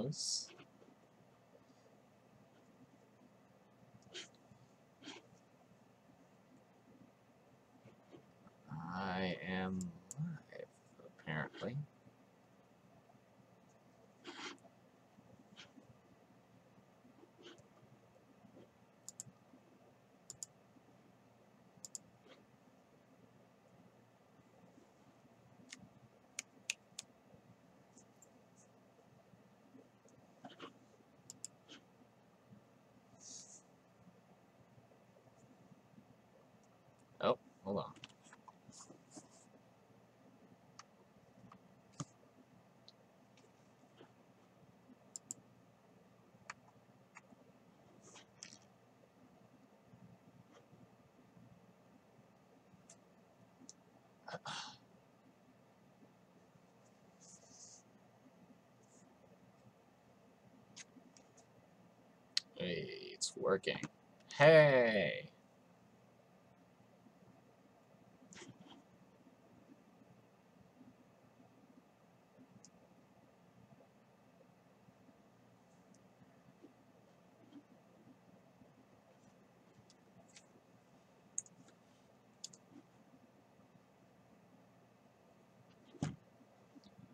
goes. I am live, apparently. Oh, hold on. Hey, it's working. Hey!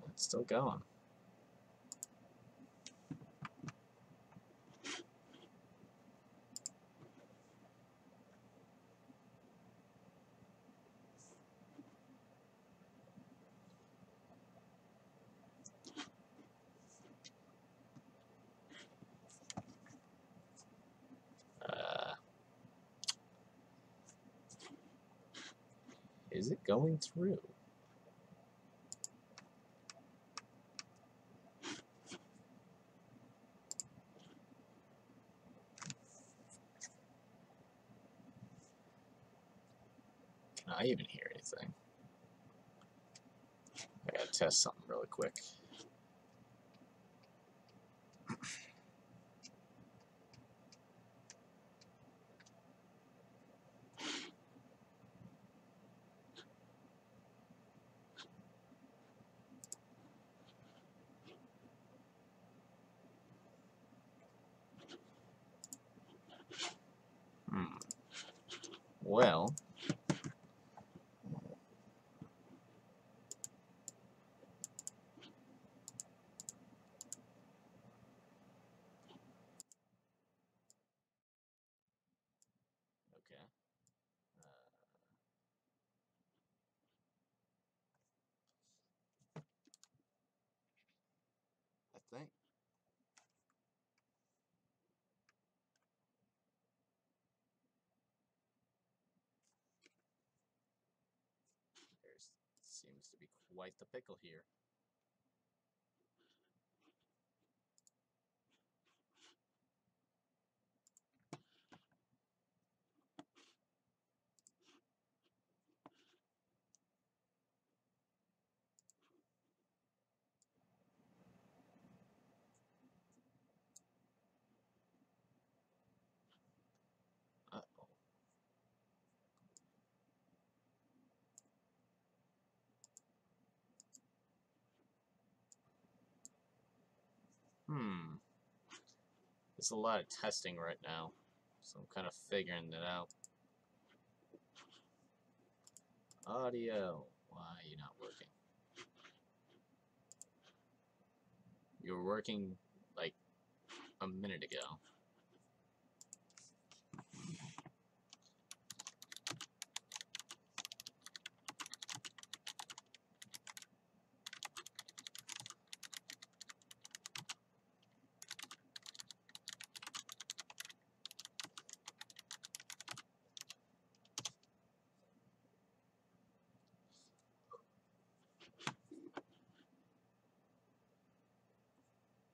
It's still going. Is it going through? Can I even hear anything? I gotta test something really quick. Well, okay. I think. There seems to be quite the pickle here. Uh-oh. There's a lot of testing right now, so I'm kind of figuring it out. Audio. Why are you not working? You were working like a minute ago.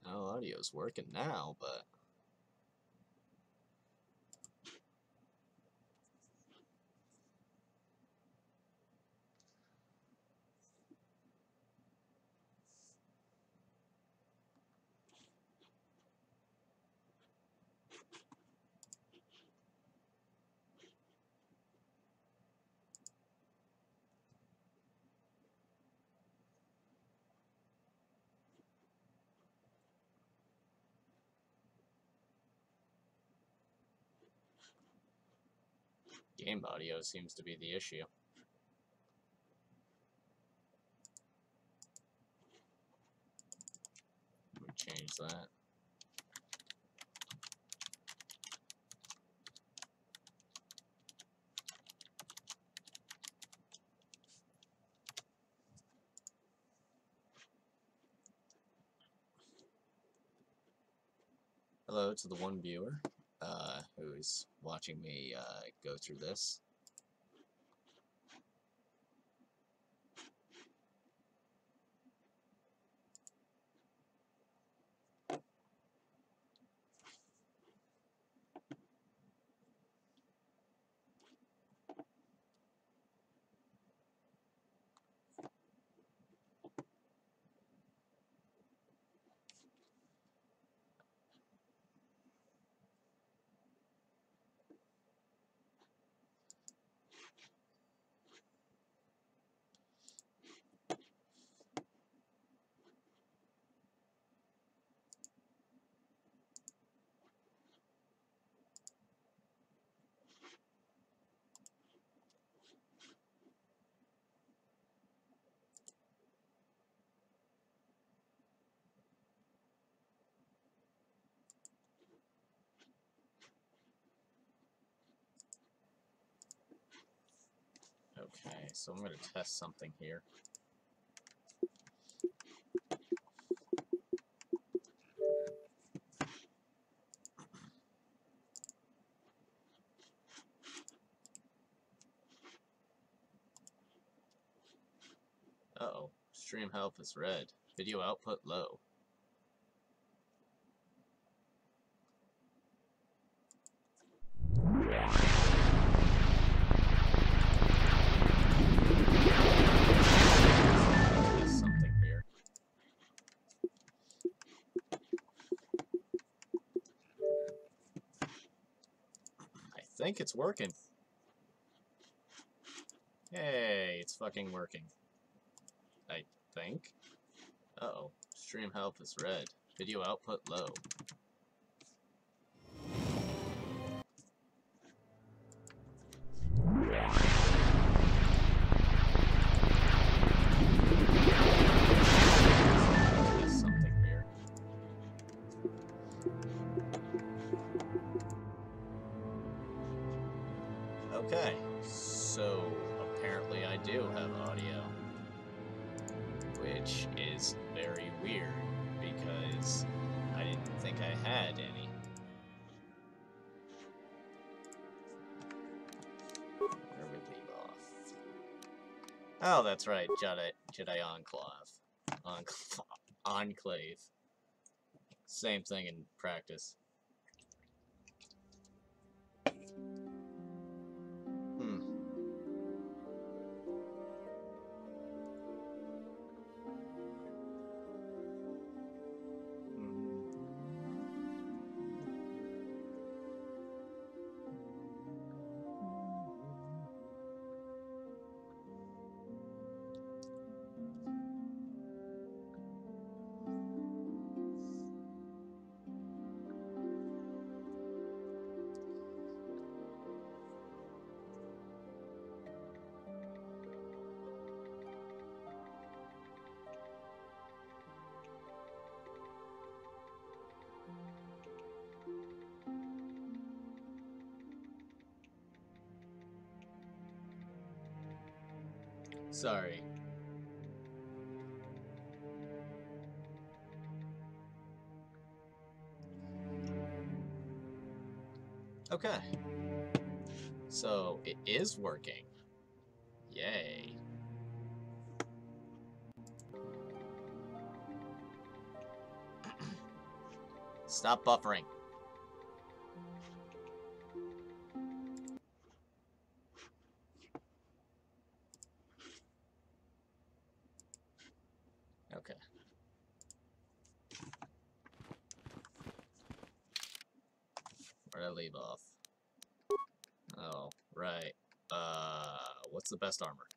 Now audio's working now, but Game audio seems to be the issue. Let me change that. Hello to the one viewer who's watching me go through this. Okay, so I'm going to test something here. Uh-oh, stream health is red. Video output low. Test something here. I think it's working. Hey, it's fucking working. I think. Uh-oh, stream health is red. Video output low. Test something here. Okay, so apparently I do have audio, which is very weird because I didn't think I had any. Where would we leave off? Oh, that's right, Jedi Enclave. Same thing in practice. Sorry. Okay. So, it is working. Yay. Stop buffering. Okay. Where'd I leave off? Oh, right. What's the best armor?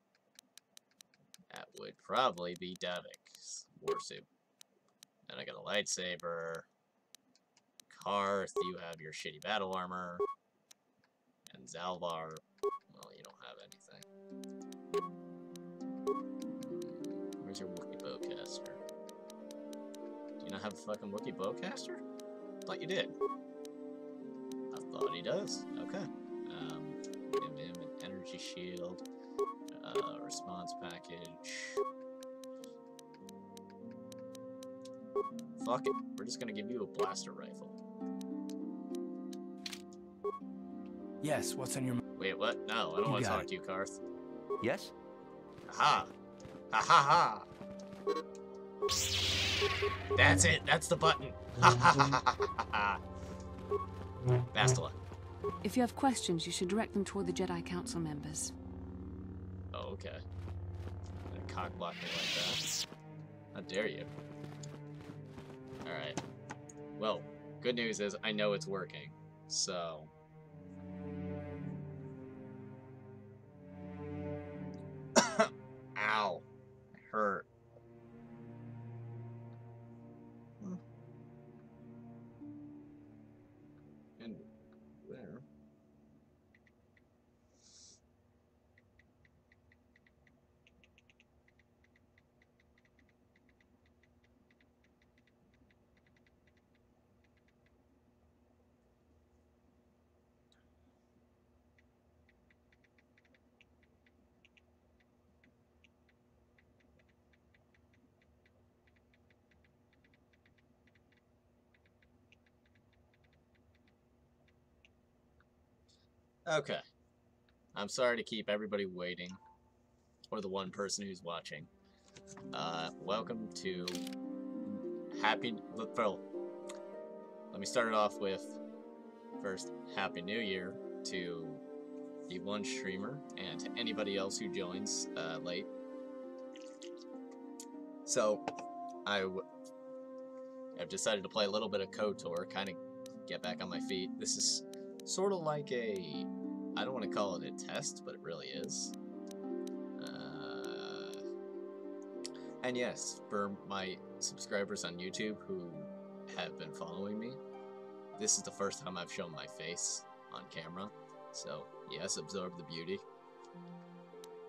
That would probably be Davik's warsuit. Then I got a lightsaber. Karth, you have your shitty battle armor. And And Zalvar, well, you don't have anything. Where's your Wookiee Bowcaster? Do you not have a fucking Wookiee Bowcaster? I thought you did. I thought he does. Okay. Give him an energy shield, response package. Fuck it. We're just gonna give you a blaster rifle. Yes, what's on your mind? Wait, what? No, I don't want to talk to you, Karth. Yes? Ha! Ha ha ha! That's it! That's the button! Ha ha ha ha ha! Bastila. If you have questions, you should direct them toward the Jedi Council members. Oh, okay. Gonna cock block me like that. How dare you? Alright. Well, good news is I know it's working, so... Ow. It hurt. And where? Okay. I'm sorry to keep everybody waiting. Or the one person who's watching. Welcome to Happy... Well, let me start it off with first, Happy New Year to the one streamer and to anybody else who joins late. So, I've decided to play a little bit of KoToR, kind of get back on my feet. This is sort of like a... I don't want to call it a test, but it really is. And yes, for my subscribers on YouTube who have been following me, this is the first time I've shown my face on camera. So, yes, absorb the beauty.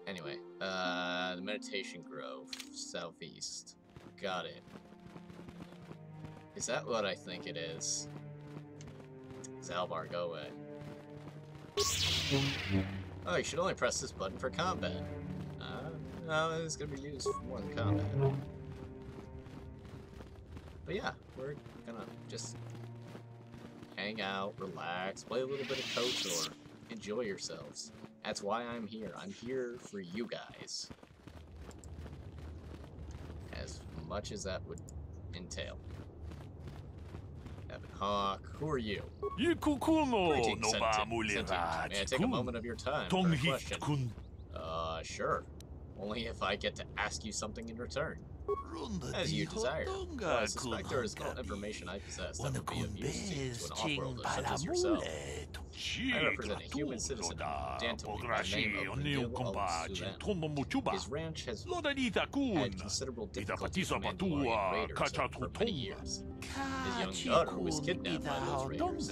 Anyway, the Meditation Grove, southeast. Got it. Is that what I think it is? Zalvar, go away. Oh, you should only press this button for combat. No, it's gonna be used for more than combat. But yeah, we're gonna just hang out, relax, play a little bit of KoToR, enjoy yourselves. That's why I'm here. I'm here for you guys. As much as that would entail. Evan Hawk, who are you? Greetings, sentient. May I take a moment of your time for a question? Sure. Only if I get to ask you something in return. As you desire. I suspect there is no information I possess that would be of use to an off-worlder such as yourself. I represent a human citizen of Dantooine by the name of Renil al-Sudan. His ranch has had considerable difficulty with Mandalorian raiders for many years. His young daughter was kidnapped by those raiders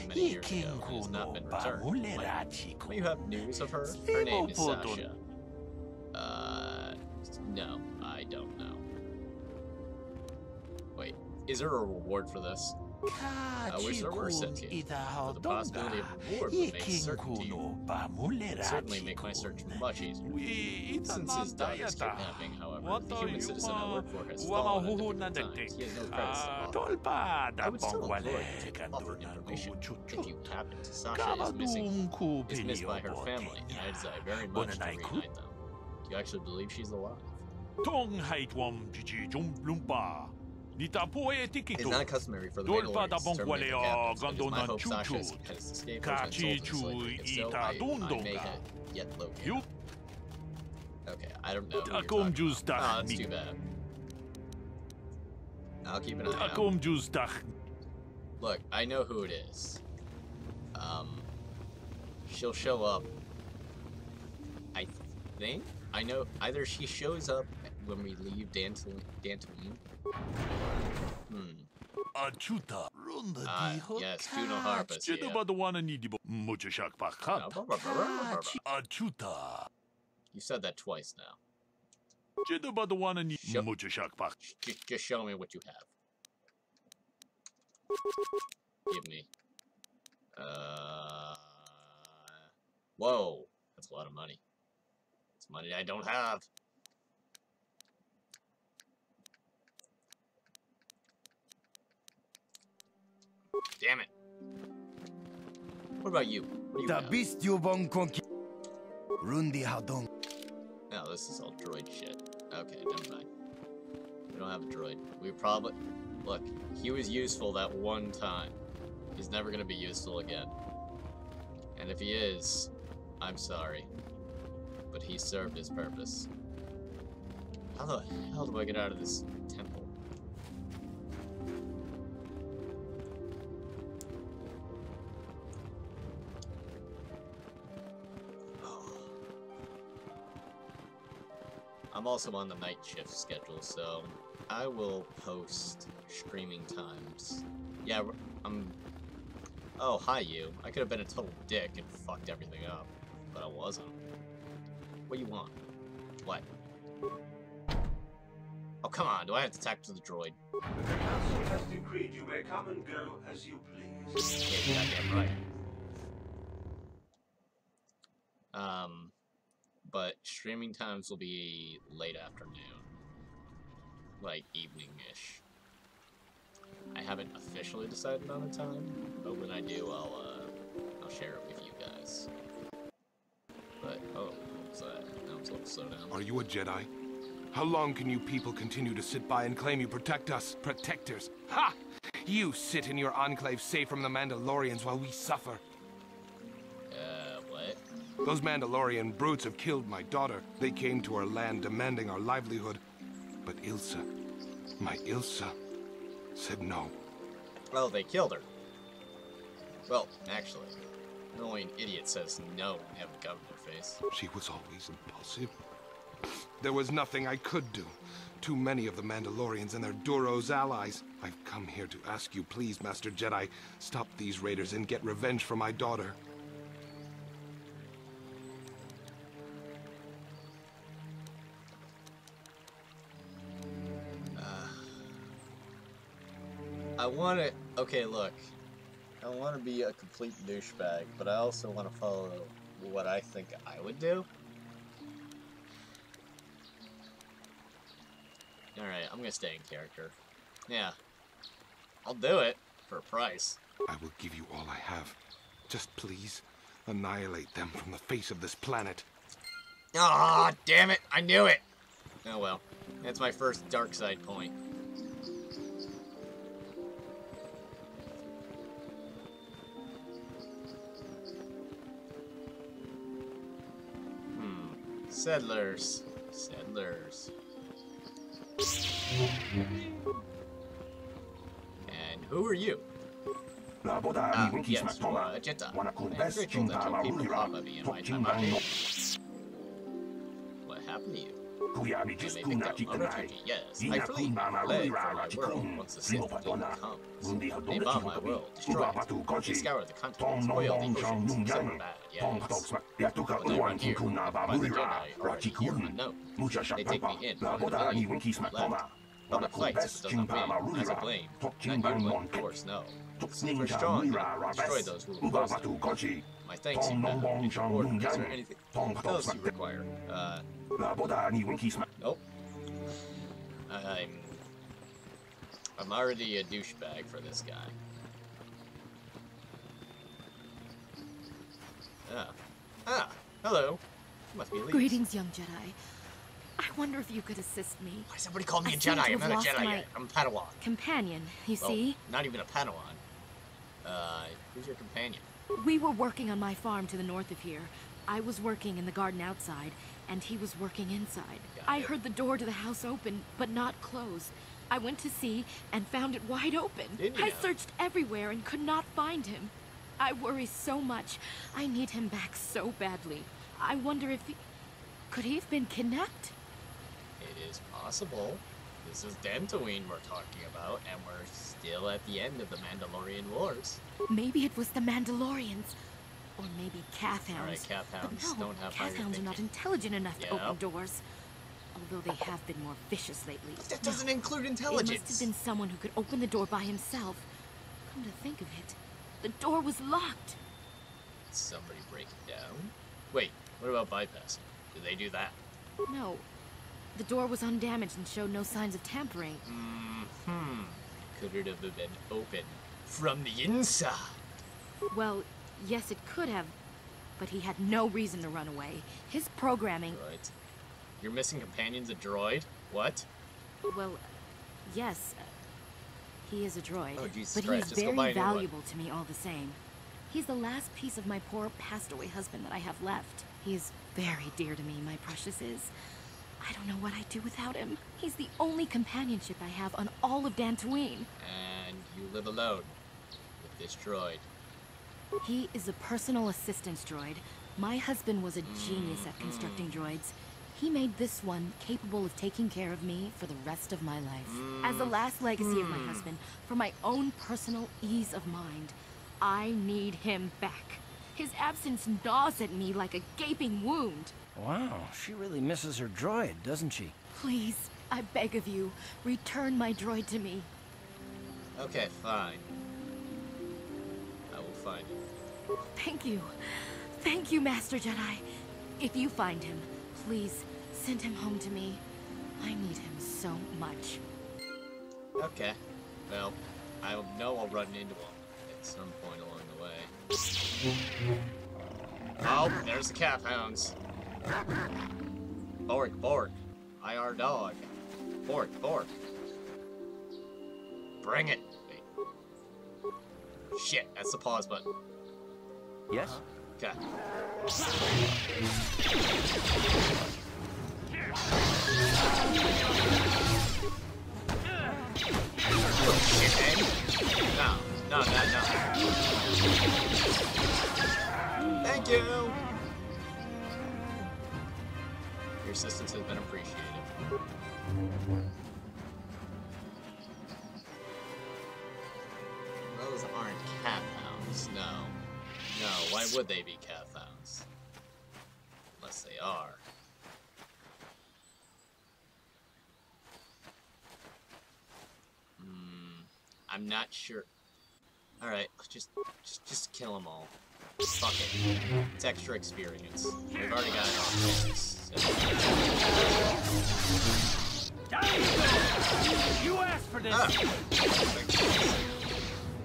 many years ago and has not been returned. May you have news of her? Her name is Sasha. No, I don't know. Wait, is there a reward for this? I wish there were sentient. For the possibility of reward would make certain to you. It would certainly make my search much easier. Since his daughter's kidnapping, however, the human citizen I work for has fallen at different times. He has no credits to offer. I would still implore you to offer information if you happen to. Sasha is missed by her family, and I desire very much to reunite them. Do you actually believe she's alive? It's not customary for the Mandalorians to terminate their captives, because my hope Sasha has escaped or been sold into slavery. If so, I may have yet located her. Okay, I don't know who you're talking about. Oh, that's too bad. I'll keep an eye out. Look, I know who it is. She'll show up. I think? I know either she shows up when we leave Dantooine. Yes, Juno Harpus. Yeah. You said that twice now. Just show me what you have. Give me. Whoa. That's a lot of money. It's money I don't have. Damn it. What about you? What do you have? No, this is all droid shit. Okay, never mind. We don't have a droid. We probably... Look, he was useful that one time. He's never gonna be useful again. And if he is, I'm sorry. But he served his purpose. How the hell do I get out of this temple? I'm also on the night shift schedule, so I will post streaming times. Yeah, Oh, hi you. I could have been a total dick and fucked everything up, but I wasn't. What do you want? What? Oh, come on. Do I have to talk to the droid? The council has decreed you may come and go as you please. Yeah, goddamn right. But streaming times will be late afternoon. Like, evening-ish. I haven't officially decided on a time, but when I do, I'll share it with you guys. But, oh, what was that? That was a little slow down. Are you a Jedi? How long can you people continue to sit by and claim you protect us? Protectors? Ha! You sit in your enclave safe from the Mandalorians while we suffer. What? Those Mandalorian brutes have killed my daughter. They came to our land demanding our livelihood. But Ilsa, my Ilsa, said no. Well, they killed her. Well, actually, only an idiot says no and have a gun in their face. She was always impulsive. There was nothing I could do. Too many of the Mandalorians and their Duros allies. I've come here to ask you, please, Master Jedi, stop these raiders and get revenge for my daughter. I want to... Okay, look. I want to be a complete douchebag, but I also want to follow what I think I would do. Alright, I'm going to stay in character. Yeah. I'll do it. For a price. I will give you all I have. Just please, annihilate them from the face of this planet. Ah, damn it! I knew it! Oh well. That's my first dark side point. Settlers. Settlers. And who are you? Yes, you're a Jedi. I'm grateful that your people offer me in my time of need. What happened to you? And they picked out Monotoki, yes. I flee for my world once the Sith Legion comes. They bomb my world, destroy it. They scour the continents, oil the oceans, some are bad, yes. When I run here, by the Jedi already here unknown. They take me in, for left. Public flights if it does not win, as a blame. Not you, of course, no. The Sith are strong, destroy those who oppose them. My thanks, you know. Is there anything else you require? Nope. I'm already a douchebag for this guy. Hello. You must be Elise. Greetings, young Jedi. I wonder if you could assist me. Why does everybody call me a Jedi? I'm not a Jedi yet. I'm a Padawan. Companion, you see? Not even a Padawan. Who's your companion? We were working on my farm to the north of here. I was working in the garden outside, and he was working inside. I heard the door to the house open, but not close. I went to see and found it wide open. I searched everywhere and could not find him. I worry so much. I need him back so badly. I wonder if he... Could he have been kidnapped? It is possible. This is Dantooine we're talking about, and we're still at the end of the Mandalorian Wars. Maybe it was the Mandalorians. Or maybe Cath-hounds. Alright, Cath-hounds But no, don't have higher Cath-hounds are not thinking. intelligent enough to Yep. open doors. Although they have been more vicious lately. That doesn't include It intelligence. must have been someone who could open the door by himself. Come to think of it, the door was locked. Did somebody break it down? Wait, what about bypassing? Did they do that? No, the door was undamaged and showed no signs of tampering. Could it have been open from the inside? Well, yes, it could have, but he had no reason to run away. His programming... Right. Your missing companion's a droid? What? Well, yes, he is a droid, Oh, Jesus but Christ, he's just go buy very a new one. valuable to me all the same. He's the last piece of my poor passed-away husband that I have left. He is very dear to me, my precious is. I don't know what I'd do without him. He's the only companionship I have on all of Dantooine. And you live alone with this droid. He is a personal assistance droid. My husband was a genius at constructing droids. He made this one capable of taking care of me for the rest of my life. As the last legacy of my husband, for my own personal ease of mind, I need him back. His absence gnaws at me like a gaping wound. Wow, she really misses her droid, doesn't she? Please, I beg of you, return my droid to me. Okay, fine. I will find him. Thank you. Thank you, Master Jedi. If you find him, please send him home to me. I need him so much. Okay. Well, I know I'll run into him at some point along the way. Oh, there's the Cath-hounds. Bork, Bork. IR dog. Bork, Bork. Bring it. Wait. Shit, that's the pause button. Yes? Okay. Oh, shit, man. No. Thank you. Your assistance has been appreciated. Those aren't Cath-hounds, no. No, why would they be Cath-hounds? Unless they are. I'm not sure. Alright, just kill them all. Fuck it. It's extra experience. We've already got it on this. You asked for this!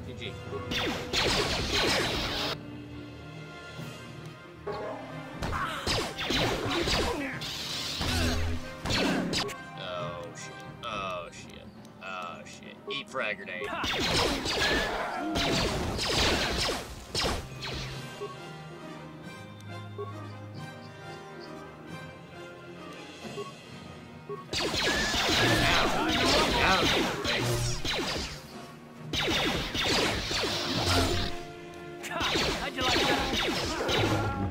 GG. Oh shit. Oh shit. Oh shit. Eat frag grenade. Down. Thanks. How'd you like that?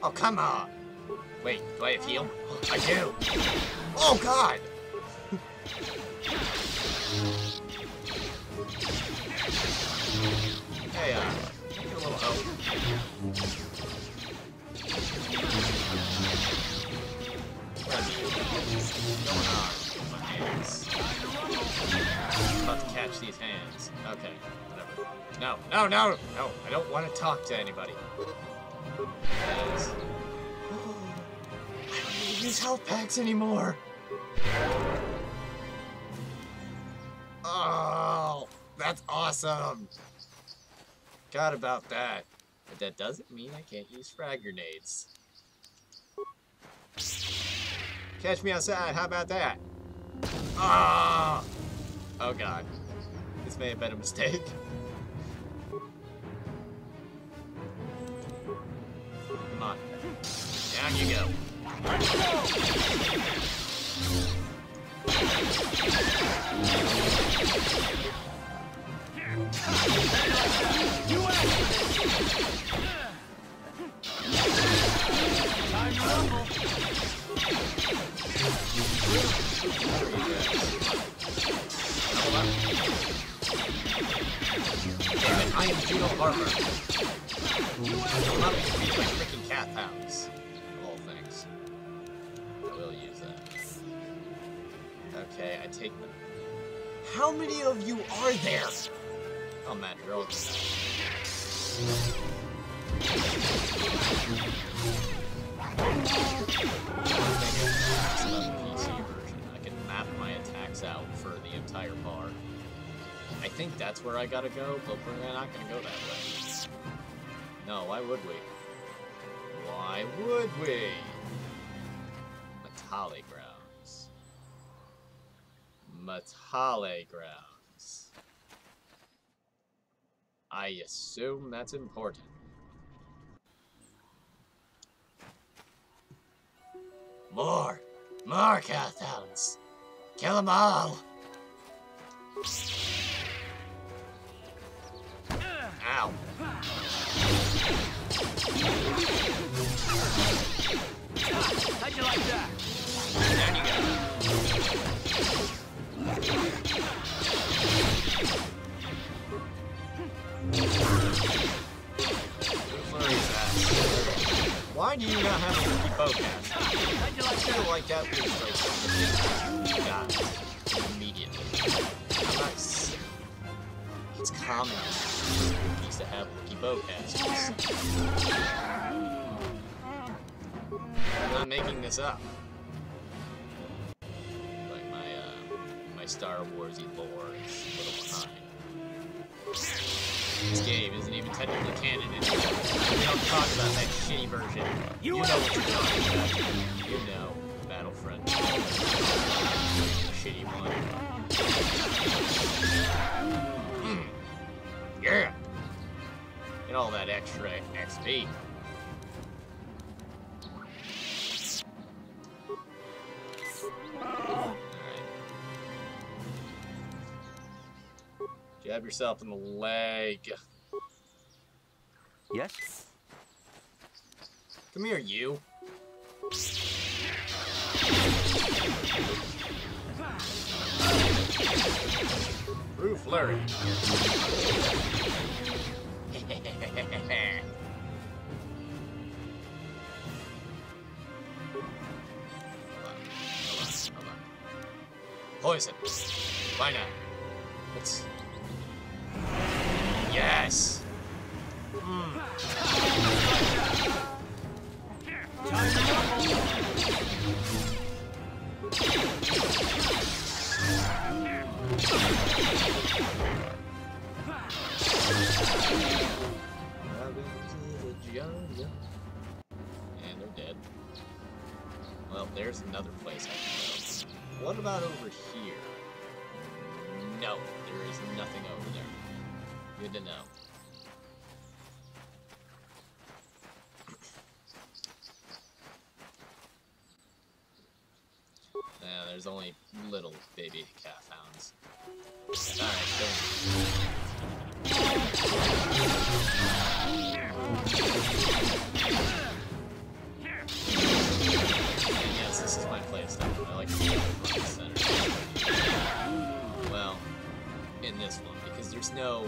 Oh, come on. Wait, do I have heal? I do. Oh, God. Hey, get a little help. What's going on with my hands? I'm about to catch these hands. Okay, whatever. No, I don't want to talk to anybody. Yes. I don't need these health packs anymore. Oh, that's awesome. Forgot about that. But that doesn't mean I can't use frag grenades. Catch me outside, how about that? Ah! Oh god. This may have been a mistake. Come on. Down you go. There we I'm not defeated by freaking cat hounds. Of all things. I will use that. Okay, I take them. How many of you are there? Oh man, you're all gonna PC version. I can map my attacks out for the entire bar. I think that's where I gotta go, but we're not gonna go that way. No, why would we? Why would we? Matale grounds. Matale grounds. I assume that's important. More! More cat hounds! Kill them all! Ow. How'd you like that? Down you go. Why do you not have a rookie bowcast? How'd you like I feel that? like that was like something you got immediately. I'm not sick. It's common for rookies to have rookie bowcasters. I'm not making this up. Like my Star Warsy lore is a little behind. This game isn't even technically canon anymore. We don't talk about that shitty version. You know what you're talking about. You know, Battlefront. Shitty one. Yeah! Get all that extra XP. Alright. Jab yourself in the leg. Yes? Come here, you. Roof flurry. Hold on. Poison. Why not? Let's... Yes! And they're dead. Well, there's another place I can go. What about over here? No, there is nothing over there. Good to know. Yeah, there's only little baby cat hounds. Alright, yes, this is my playstyle. I like to be front and center. Well, in this one, because there's no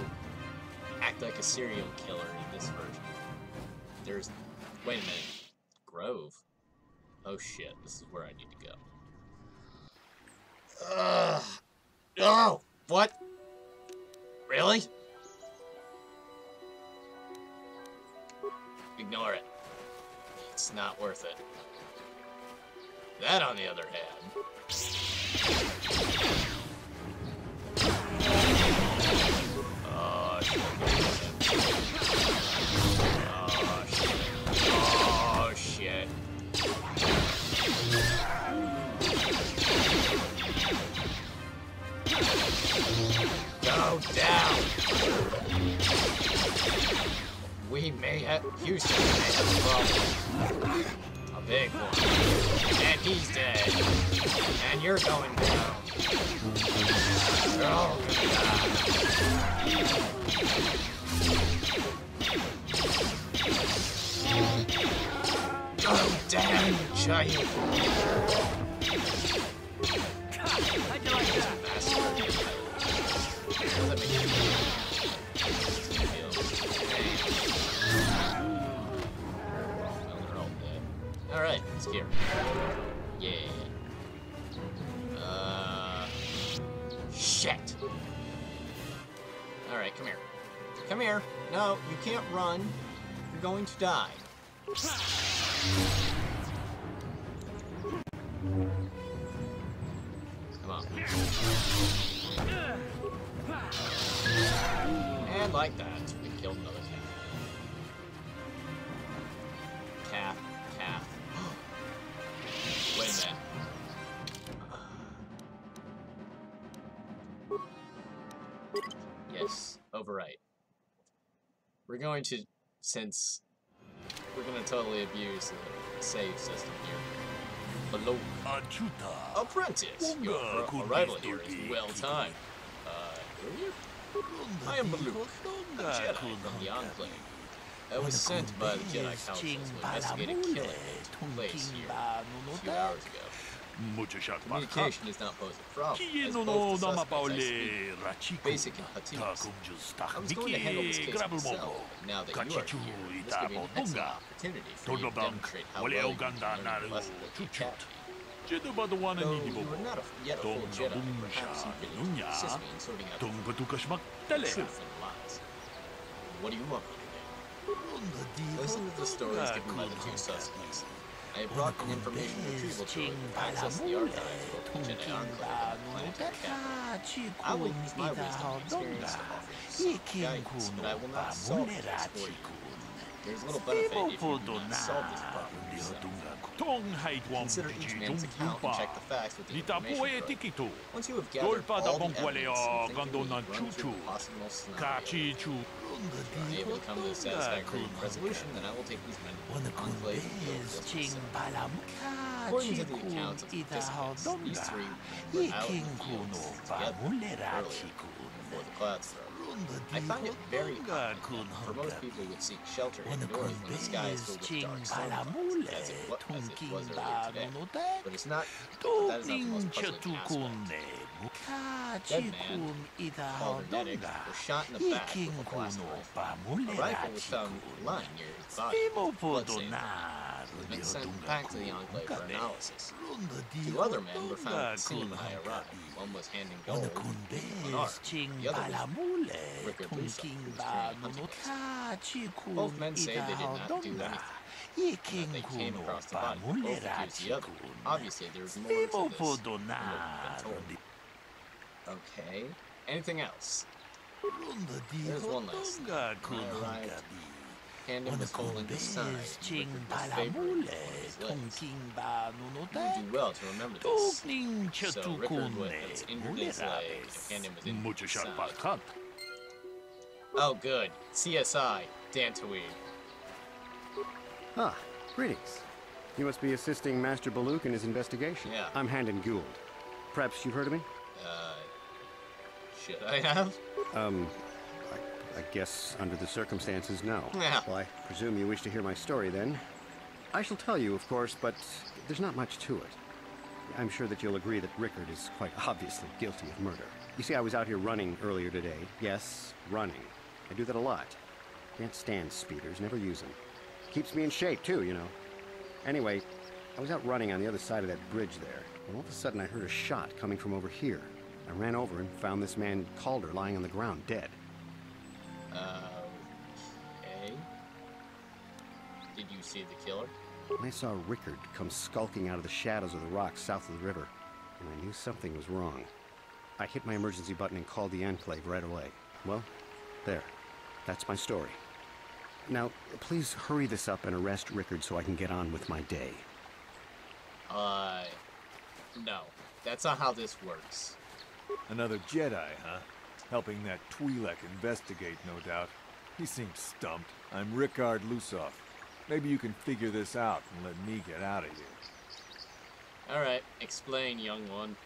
act like a serial killer in this version. There's... Wait a minute. Grove? Oh shit, this is where I need to go. Oh! What? Really? Ignore it. It's not worth it. That, on the other hand... Oh, shit. Oh, shit. Go down! We may have... Houston may have a problem. A big one. And he's dead. And you're going down. You're all gonna die. Go down, you giant! How'd you like that? Bastard. Let me Alright, it's here. Yeah. Shit! Alright, come here. Come here. No, you can't run. You're going to die. Come on. And like that, we killed another calf. Calf. Wait a minute. Yes, overwrite. We're going to, since we're going to totally abuse the save system here. Hello. Apprentice, your arrival here is well timed. I am Baluk, a Jedi from the Enclave. I was sent by the Jedi Council to investigate a killing that took place here a few hours ago. Communication does not pose a problem, as both the suspects I speak basic and Hatice. I was going to handle this case myself, but now that you are here, this could be an excellent opportunity for you to demonstrate how well you can learn the lesson that you kept. Though you are not yet a full Jedi, perhaps you can assist me in sorting out the truth and lies. What do you want me to do? Listen to the stories given by the two suspects. I have brought an information retrieval tool to access the archives of the Jedi Enclave and the planetary capital. I will use my wisdom and experience to offer you some guidance, but I will not solve this for you. There's little benefit if you do not solve this problem yourself. Consider each man's account and check the facts with the information provided. Once you have gathered all the evidence and think that we run through the possible scenarios, are able to come to a satisfactory resolution, then I will take these men to the Enclave and build this myself. According to the accounts of the participants, these three were out in the fields together earlier before the clouds broke. I find it very odd for most people who would seek shelter indoors when the sky is filled with dark storm clouds, as it was earlier today. But it's not, that is not the most puzzling aspect. Dead man, called Hernetic, was shot in the back with a blast rifle. A rifle was found lying near his body, blood-stained. He was sent back to the Enclave for analysis. Two other men were found at the scene when I arrived. One was handing gold, an arm. The other was Rickard Lusa, who was carrying a hunting knife. Both men say they did not do anything, and that they came across the body. Both accused the other. Obviously, there's more to this than what we've been told. Okay. Anything else? There's one last thing. When I arrived, Handon was holding his side, and Rickard was favoring one of his legs. You do well to remember this. So Rickard was injured his leg, and Handon was injured his side. Oh good. CSI. Dantooine. Ah, greetings. You must be assisting Master Baluk in his investigation. Yeah. I'm Handon Gould. Perhaps you've heard of me? Should I have? I guess under the circumstances, no. Yeah. Well, I presume you wish to hear my story then. I shall tell you, of course, but there's not much to it. I'm sure that you'll agree that Rickard is quite obviously guilty of murder. You see, I was out here running earlier today. Yes, running. I do that a lot. Can't stand speeders, never use them. Keeps me in shape, too, you know. Anyway, I was out running on the other side of that bridge there, and all of a sudden I heard a shot coming from over here. I ran over and found this man Calder lying on the ground, dead. Okay. Did you see the killer? I saw Rickard come skulking out of the shadows of the rocks south of the river, and I knew something was wrong. I hit my emergency button and called the Enclave right away. Well, there. That's my story. Now, please hurry this up and arrest Rickard so I can get on with my day. No. That's not how this works. Another Jedi, huh? Helping that Twi'lek investigate, no doubt. He seems stumped. I'm Rickard Lusov. Maybe you can figure this out and let me get out of here. Alright, explain, young one.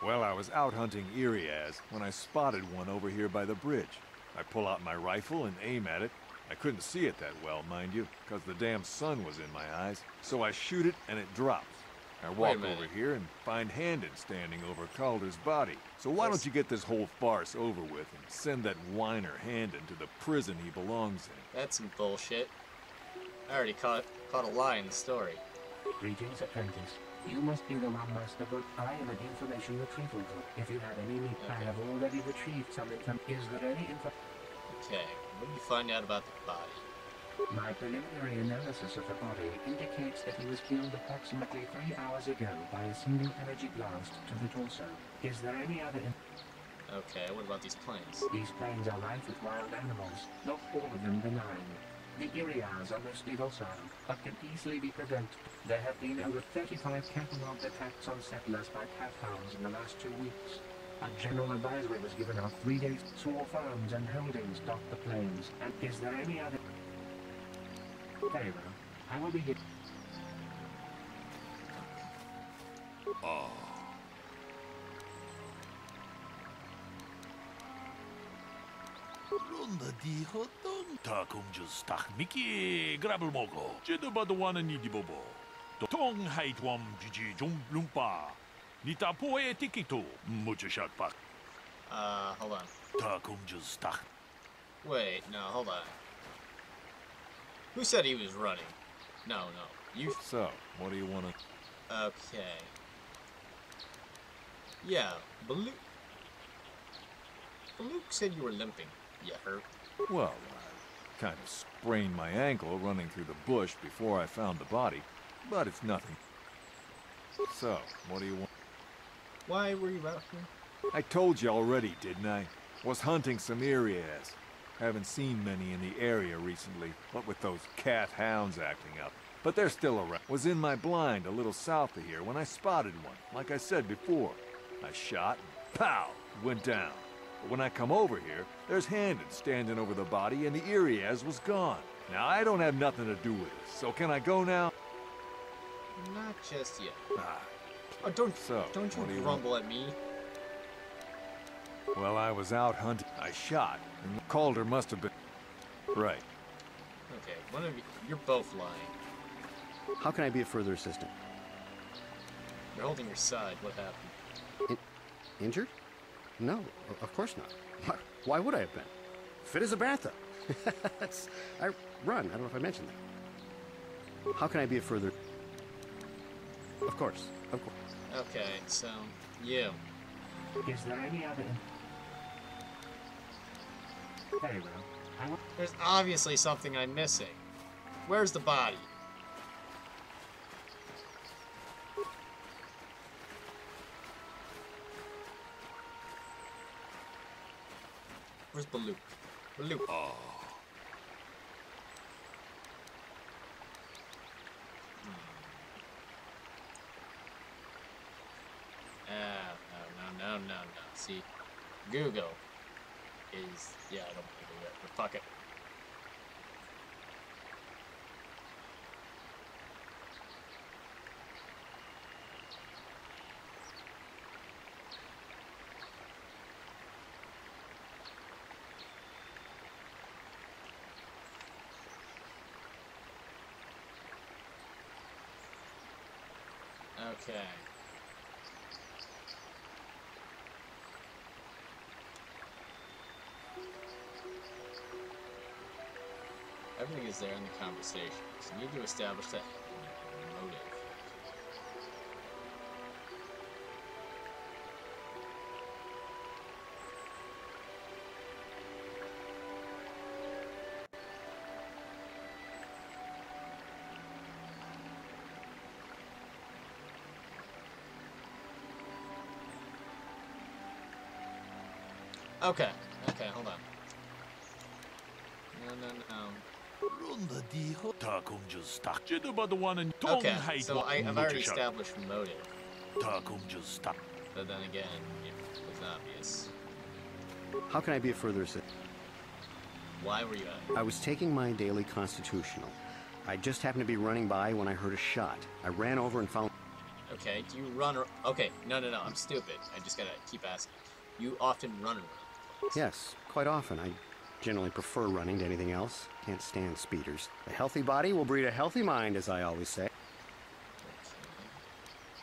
Well, I was out hunting Iriaz when I spotted one over here by the bridge. I pull out my rifle and aim at it. I couldn't see it that well, mind you, because the damn sun was in my eyes. So I shoot it and it drops. I walk over here and find Handon standing over Calder's body. So why don't you get this whole farce over with and send that whiner Handon to the prison he belongs in? That's some bullshit. I already caught a lie in the story. Greetings, apprentice. You must be the one master, but I am an information retrieval group. If you have any need, I have already retrieved some info. Is there any info? Okay, what did you find out about the body? My preliminary analysis of the body indicates that he was killed approximately 3 hours ago by a single energy blast to the torso. Is there any other Okay, what about these planes? These plains are rife with wild animals, not all of them benign. The Irias are mostly docile, but can easily be provoked. There have been over 35 catalogued attacks on settlers by pathhounds in the last 2 weeks. A general advisory was given out 3 days. Small farms and holdings dot the plains. And is there any other? Very well. I will be here. Ronda di hotong takum just tak miki grabel mogo. Jeda badawana ni di bobo. Tong haitwam jiji jum lumpa. Nita poe tikito mucho shak pak. Hold on. Takum just tak. Wait, no, hold on. Who said he was running? No, you. So, what do you want to... Okay. Yeah, Baloo said you were limping. You hurt? Well, I kind of sprained my ankle running through the bush before I found the body, but it's nothing. So, what do you want? Why were you out here? I told you already, didn't I? Was hunting some Irias. Haven't seen many in the area recently, what with those cat hounds acting up. But they're still around. Was in my blind a little south of here when I spotted one, like I said before. I shot, and pow, it went down. But when I come over here, there's Handed standing over the body and the Irias was gone. Now, I don't have nothing to do with it, so can I go now? Not just yet. Ah. Oh, don't what do you you grumble at me. Well, I was out hunting. I shot, and Calder must have been... Right. Okay, one of you, you're both lying. How can I be of further assistance? You're holding your side. What happened? Injured? No, of course not. Why would I have been? Fit as a bantha. I run. I don't know if I mentioned that. How can I be of further... Of course. Okay, so, you. Is there any other? Very well. There's obviously something I'm missing. Where's the body? Where's Baloo? Baloo. Oh. No. See, Google is... Yeah, I don't believe it, but fuck it. Okay. Everything is there in the conversation, so you need to establish that motive. Okay, hold on. No. Okay, so I've already established motive. But then again, it's obvious. How can I be of further assistance? Why were you out? I was taking my daily constitutional. I just happened to be running by when I heard a shot. I ran over and found... Okay, do you run or... Okay, no, I'm stupid. I just gotta keep asking. You often run around. Yes, quite often. I generally prefer running to anything else. Can't stand speeders. A healthy body will breed a healthy mind, as I always say.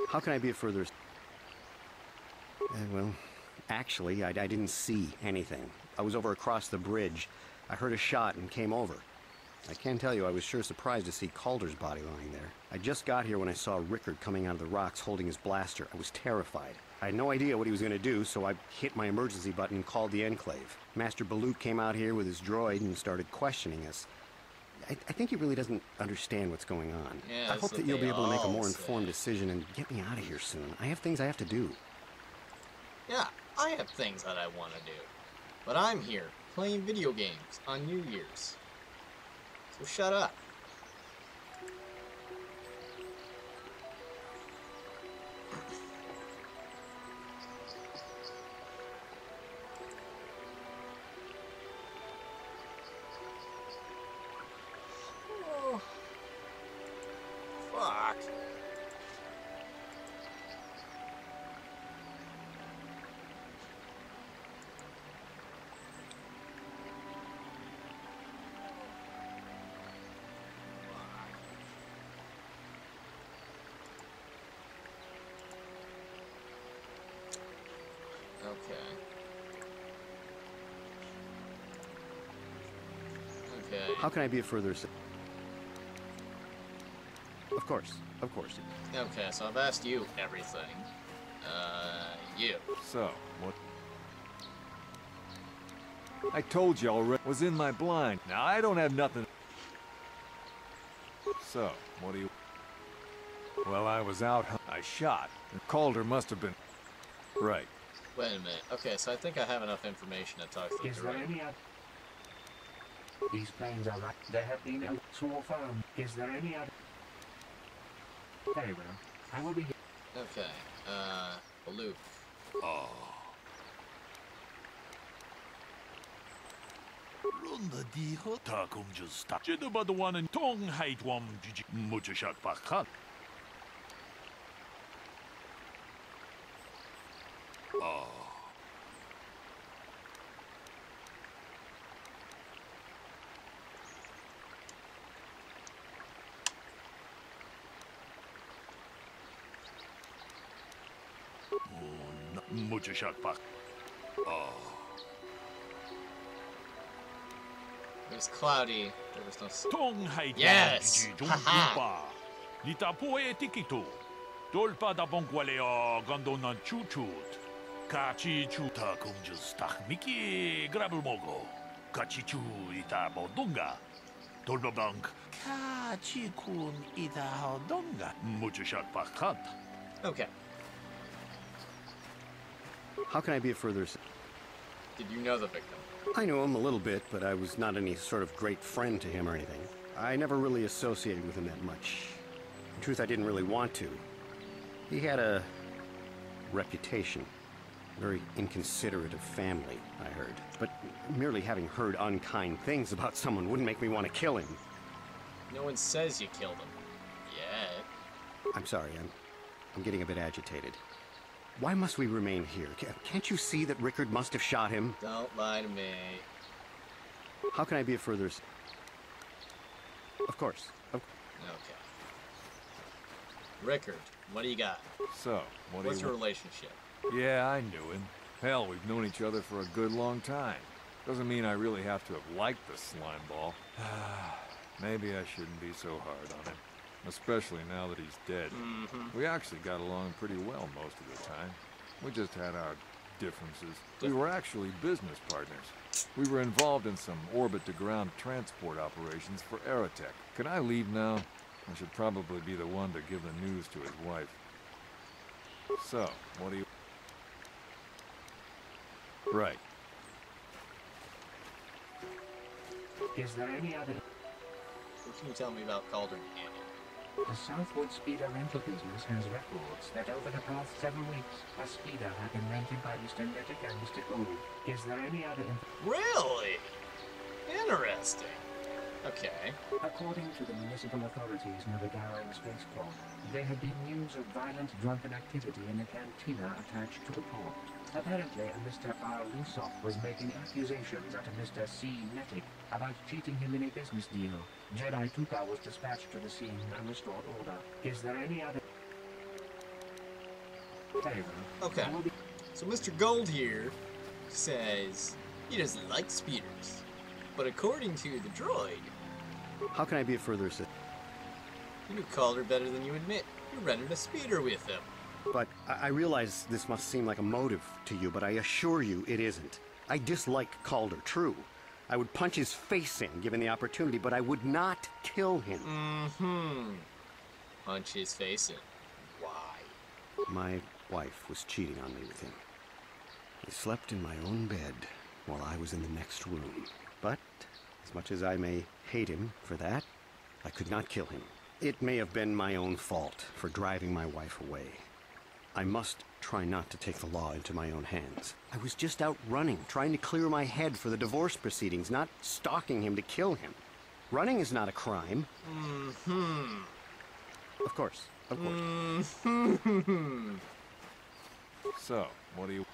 How can I be of further... well, actually, I didn't see anything. I was over across the bridge. I heard a shot and came over. I can tell you I was sure surprised to see Calder's body lying there. I just got here when I saw Rickard coming out of the rocks holding his blaster. I was terrified. I had no idea what he was going to do, so I hit my emergency button and called the Enclave. Master Baluk came out here with his droid and started questioning us. I think he really doesn't understand what's going on. Yeah, I hope that you'll be able to make a more informed decision and get me out of here soon. I have things I have to do. Yeah, I have things that I want to do. But I'm here, playing video games on New Year's. So shut up. Oh. Fuck. Okay. How can I be of further assistance? Of course, of course. Okay, so I've asked you everything. You. So, what? I told you already. Was in my blind. Now, I don't have nothing. So, what do you... Well, I was out. I shot. Calder must have been... Right. Wait a minute. Okay, so I think I have enough information to talk to the Is there droid. any other... These planes are right. There have been a small farm. Is there any other... Very well. I will be here. Okay, Baluk. Oh. Runda diho takum justa. Jedabadawan and tong haitwam jiji muchashak pakat. Oh. Muchashak pak. Oh. It was cloudy. There was no... Tong haitwam Yes! jiji Haha! jumpa. Litapo e tikito. Dolpa da bonqualeo gondonan chuchut. Kachi chuta kumjus tahmiki grabelmogo. Kachi chu ita bodunga. Dolba bank. Kachi kun ita hodonga. Muchashak pakat. Okay. How can I be of further assistance? Did you know the victim? I knew him a little bit, but I was not any sort of great friend to him or anything. I never really associated with him that much. In truth, I didn't really want to. He had a reputation. Very inconsiderate of family, I heard. But merely having heard unkind things about someone wouldn't make me want to kill him. No one says you killed him. Yet. I'm sorry, I'm getting a bit agitated. Why must we remain here? Can't you see that Rickard must have shot him? Don't lie to me. How can I be of further... Of course. Okay. Rickard, what do you got? So, what do What's you... your relationship? Yeah, I knew him. Hell, we've known each other for a good long time. Doesn't mean I really have to have liked the slime ball. Maybe I shouldn't be so hard on him. Especially now that he's dead. We actually got along pretty well most of the time. We just had our differences. We were actually business partners. We were involved in some orbit-to-ground transport operations for Aerotech. Can I leave now? I should probably be the one to give the news to his wife. So, what do you... Right. Is there any other... What can you tell me about Calder Canyon? The Southwood Speeder rental business has records that over the past 7 weeks, a speeder had been rented by Mr. Nettic and Mr. Gould. Is there any other... Really? Interesting. Okay. According to the municipal authorities near the Darrow spaceport, there had been news of violent drunken activity in a cantina attached to the port. Apparently, a Mr. R. Lusoff was making accusations at a Mr. C. Nettic about cheating him in a business deal. Jedi Tuka was dispatched to the scene and restored order. Is there any other... Very well. Okay. So Mr. Gold here says he doesn't like speeders. But according to the droid, How can I be of further assistance? You knew Calder better than you admit. You rented a speeder with him. But I realize this must seem like a motive to you, but I assure you it isn't. I dislike Calder, true. I would punch his face in, given the opportunity, but I would not kill him. Mm-hmm. Punch his face in. Why? My wife was cheating on me with him. He slept in my own bed while I was in the next room. But, as much as I may hate him for that, I could not kill him. It may have been my own fault for driving my wife away. I must try not to take the law into my own hands. I was just out running, trying to clear my head for the divorce proceedings, not stalking him to kill him. Running is not a crime. Mm-hmm. Of course, of course. Mm-hmm. So, what do you...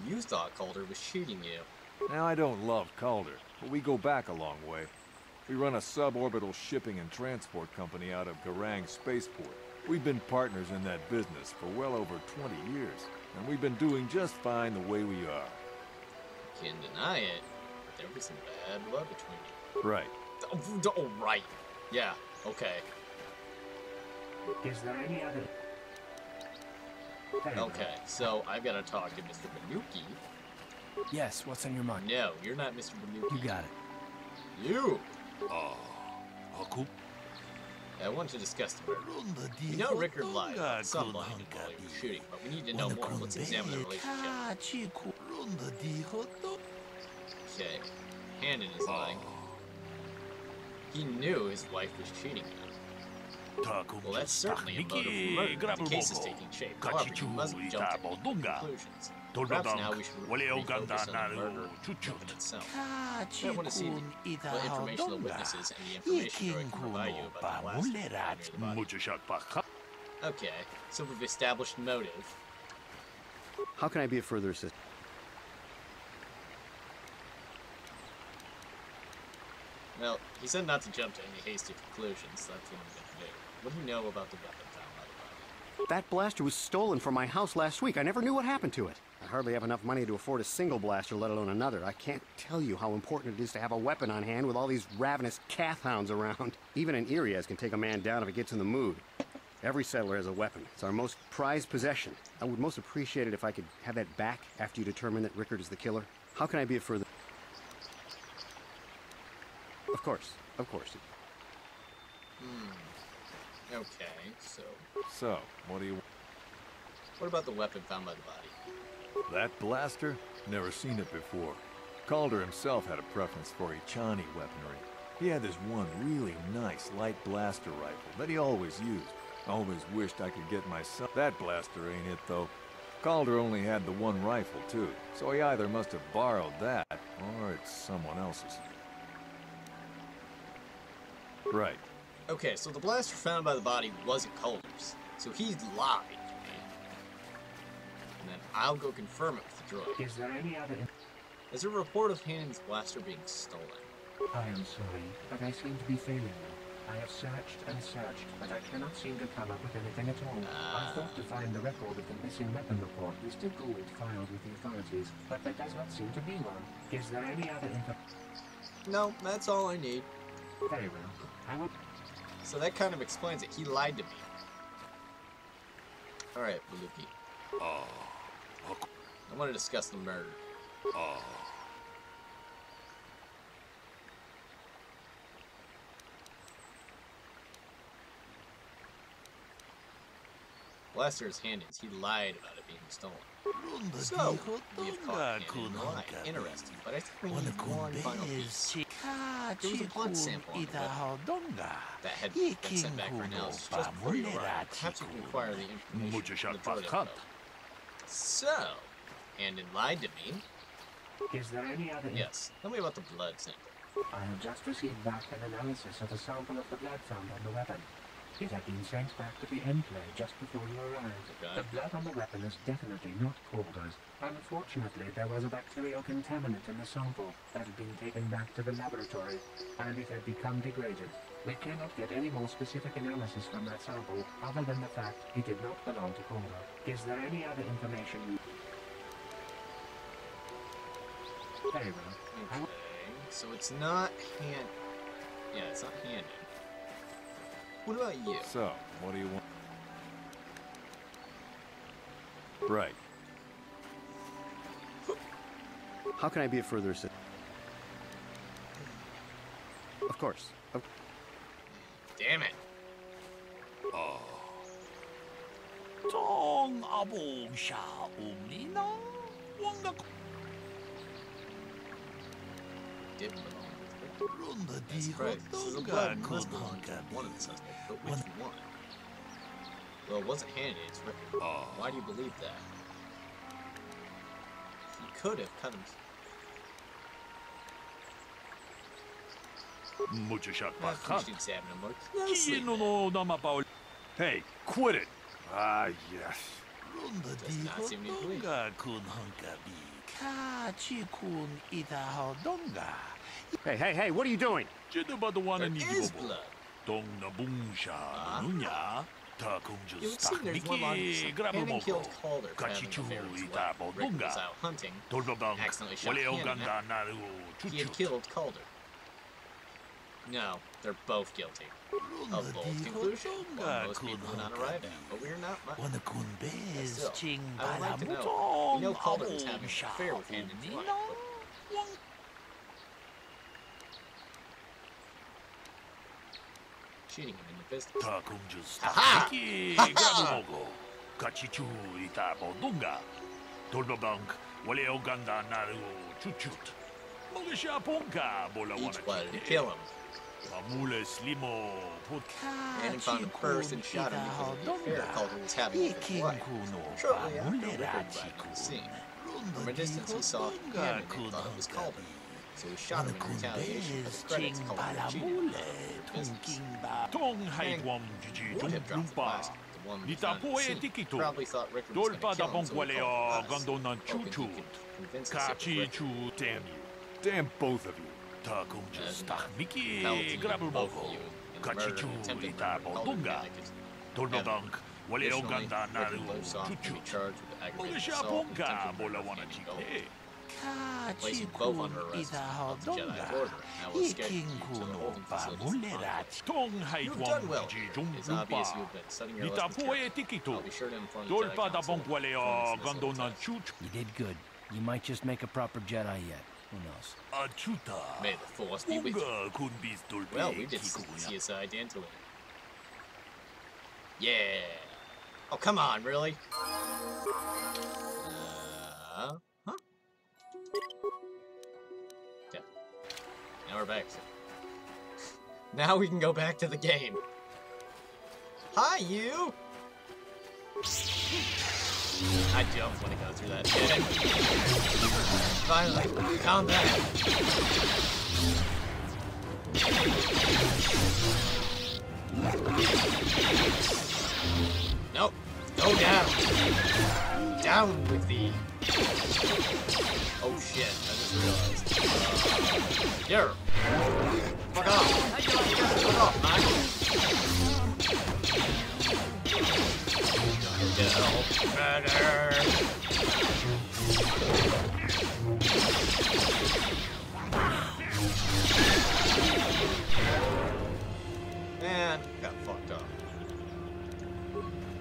You thought Calder was cheating you. Now, I don't love Calder, but we go back a long way. We run a suborbital shipping and transport company out of Garang Spaceport. We've been partners in that business for well over 20 years, and we've been doing just fine the way we are. Can't deny it, but there was some bad blood between you. Right. Oh, right. Yeah, okay. Is there any other... Okay, so I've got to talk to Mr. Banuki. Yes, what's on your mind? No, you're not Mr. Banuki. You got it. You! Aku? I want to discuss the murder. You know Rickard lied about some money while he was shooting, but we need to know more. Let's examine the relationship. Okay. Handon is lying. He knew his wife was cheating him. Well, that's certainly a motive for murder. The case is taking shape. However, you mustn't jump to any conclusions. Perhaps now we should refocus on the murder itself. I want to see what information the witnesses and the information droid can provide you about the blaster. Okay, so we've established motive. How can I be of further assistance? Well, he said not to jump to any hasty conclusions. That's what I'm going to do. What do you know about the weapon found by the body? That blaster was stolen from my house last week. I never knew what happened to it. I hardly have enough money to afford a single blaster, let alone another. I can't tell you how important it is to have a weapon on hand with all these ravenous cath hounds around. Even an Iriaz can take a man down if it gets in the mood. Every settler has a weapon. It's our most prized possession. I would most appreciate it if I could have that back after you determine that Rickard is the killer. How can I be of further... Of course, of course. Okay, so... So, what do you... What about the weapon found by the body? That blaster? Never seen it before. Calder himself had a preference for Ichani weaponry. He had this one really nice light blaster rifle that he always used. Always wished I could get my son. That blaster ain't it, though. Calder only had the one rifle, too, so he either must have borrowed that, or it's someone else's. Right. Okay, so the blaster found by the body wasn't Calder's, so he lied to me. And then I'll go confirm it with the droid. Is there any other... There's a report of Hannon's blaster being stolen. I am sorry, but I seem to be failing you. I have searched and searched, but I cannot seem to come up with anything at all. I thought to find the record of the missing weapon report was still going filed with the authorities, but there does not seem to be one. Is there any other info? No, that's all I need. Very well. I will... So that kind of explains it. He lied to me. Alright, Baluki. I want to discuss the murder. Blaster is Handon's. He lied about it being stolen. So, we have caught Handon in the lie. Interesting, but I think we need one final piece. There was a blood sample on the weapon that had been sent back for analysis just before you arrived. Perhaps we can acquire the information from the droid. So, Handon lied to me. Is there any other... Yes. Tell me about the blood sample. I have just received back an analysis of a sample of the blood found on the weapon. It had been sent back to the enclave just before you arrived. Okay. The blood on the weapon is definitely not Calder's. Unfortunately, there was a bacterial contaminant in the sample that had been taken back to the laboratory, and it had become degraded. We cannot get any more specific analysis from that sample, other than the fact it did not belong to Calder. Is there any other information you... Very well. Okay, so it's not Yeah, it's not handed. What about you? So, what do you want? Right. How can I be of further assistance? Of course. Damn it. Tong abong siya umnina. Wanga Dip Runda That's di right. This is a hotonga blood. Must kun belong to one of the suspects, but which one? Well, it wasn't handed, it's Rick. Why do you believe that? He could have cut him. Mucho shot After back. you examine him more closely. Kino no nama paul. Hey, quit it! Ah, yes. Runda Does di not seem to agree. hotonga kun hankabi. Ka chi kun ita hodonga. Hey, what are you doing? Jeda ba the one There ni is bobo. blood. Tong na bung siya nunya. Ta kung You just would see tak there's one line miki grabo Hannon mo killed ko. Calder for having Kachichu an affair with his ita wife. Rick bodonga. was out hunting. Tolbabang Accidentally shot wale o Hannon. ganda naru He had chuchut. killed Calder. No, they're both guilty. A bold conclusion. One most people would not arrive at, but we're not much. Wana kun bez Still, ching I would like to know. balamutong We know Calder was abong having an siya affair with Hannon's wife, umnina. but cheating him in the business. Ta kung just Ha-ha! miki Ha-ha! grabo mo ko. Kachichu ita bodonga. Tolbabang wale o ganda naru chuchut. Mga siya pongka bola Each wana wanted to chite. kill him. Mamules limo put Hannon found him first and shot him because of the affair Calder was having with his wife. Shortly after, Rick arrived on the scene. From a distance, he saw Hannon and thought it was Calder. So he shot him in retaliation for the credits Calder had cheated him out of business. Tong haitwam jiji Would have dropped the lumpa. plastic, the one we Nita found po at the e scene. tikito. Probably thought Rick was going to Dolpa da kill him, pong so he wale called o us, gando nan hoping he chuchut. could convince us it was Rick. Kachichu damn you. Damn both of you. Ta kung just tak miki Penalty grabel mo both ko. of you in the murder Kachichu and attempted ita murder. Calder bodonga. Hannick is Tolbabang wale o Additionally, ganda Rick naru and Lowesoft can be chuchut. charged with Mga aggravated siya assault and pongka attempted bola murder wana of Hannick Gold. chite. Placing both under arrest of the Jedi Order, and I will escape you to the holding facilities in Concord. Tong You've haitwam done well. jiji jung It's obvious lumpa. you've been studying your Nita lessons po e carefully. tikito. I'll be sure to inform the Dolpa Jedi da Council pong wale o before gando this nan test. chuchut. You did good. You might just make a proper Jedi yet. Who knows? Achuta. May the Force be with you. Unga kun bis dolpe. Well, we did kikuya. CSI Danto. Yeah. Oh, come on, really? Huh? Okay. Now we're back. Now we can go back to the game. Hi, you! I don't want to go through that shit. Finally, calm down. Nope. Go down. Down with thee. Oh shit, I just realized. Here. Fuck off. Fuck off, man. Get better. Man, got fucked up.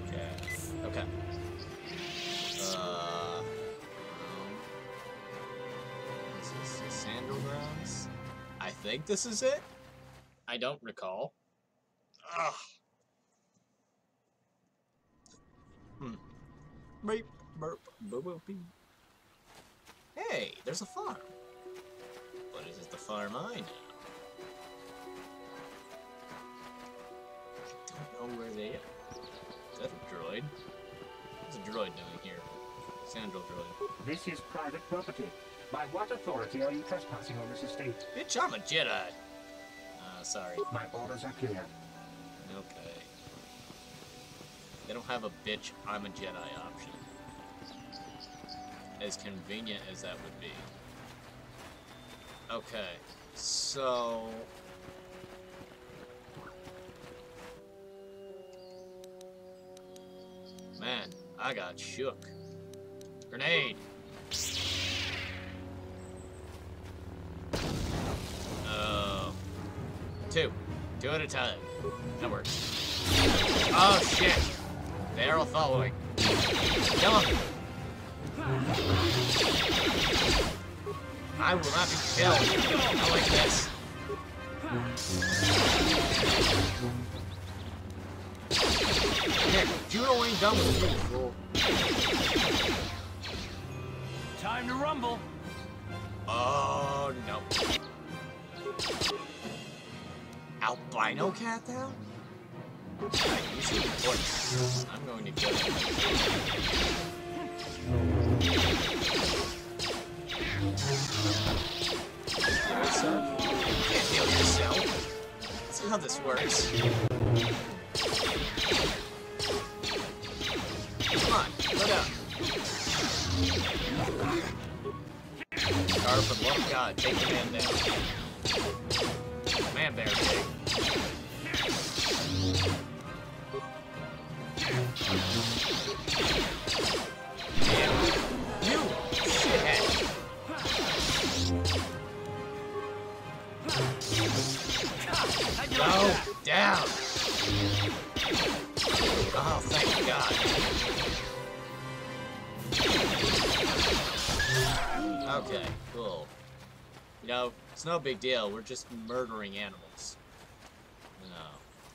Okay. Okay. Is this the Sandal Grounds? I think this is it? I don't recall. Ugh. Beep, burp, boop, boop, beep. Hey, there's a farm. But is it the farm I know? Don't know where they are. Is that a droid? What's a droid doing here? Sandal droid. This is private property. By what authority are you trespassing on this estate? Bitch, I'm a Jedi. Sorry. My orders are clear. Okay. They don't have a bitch, I'm a Jedi option. As convenient as that would be. Okay, so... Man, I got shook. Grenade! 2. 2 at a time. That works. Oh, shit. They're all following. Kill him. I will not be killed. I like this. Here, Juno ain't done with me, fool. Time to rumble. Oh, no. Albino cat now? You see the voice. I'm going to kill him. Heal yourself? You can't heal yourself. That's how this works. Come on, let up. Car, for the love of God, take the man down. Man bear pig. Damn. You shithead. Go down. Oh, thank God. Okay, cool. You know, it's no big deal. We're just murdering animals. No,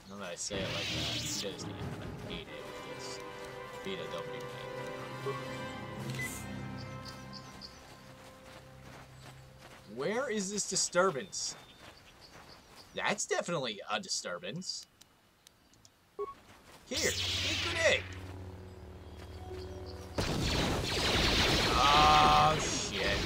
now that I say it like that, you guys need to hate it with this. Vita, don't be mad. Where is this disturbance? That's definitely a disturbance. Here, take a grenade. Oh, shit.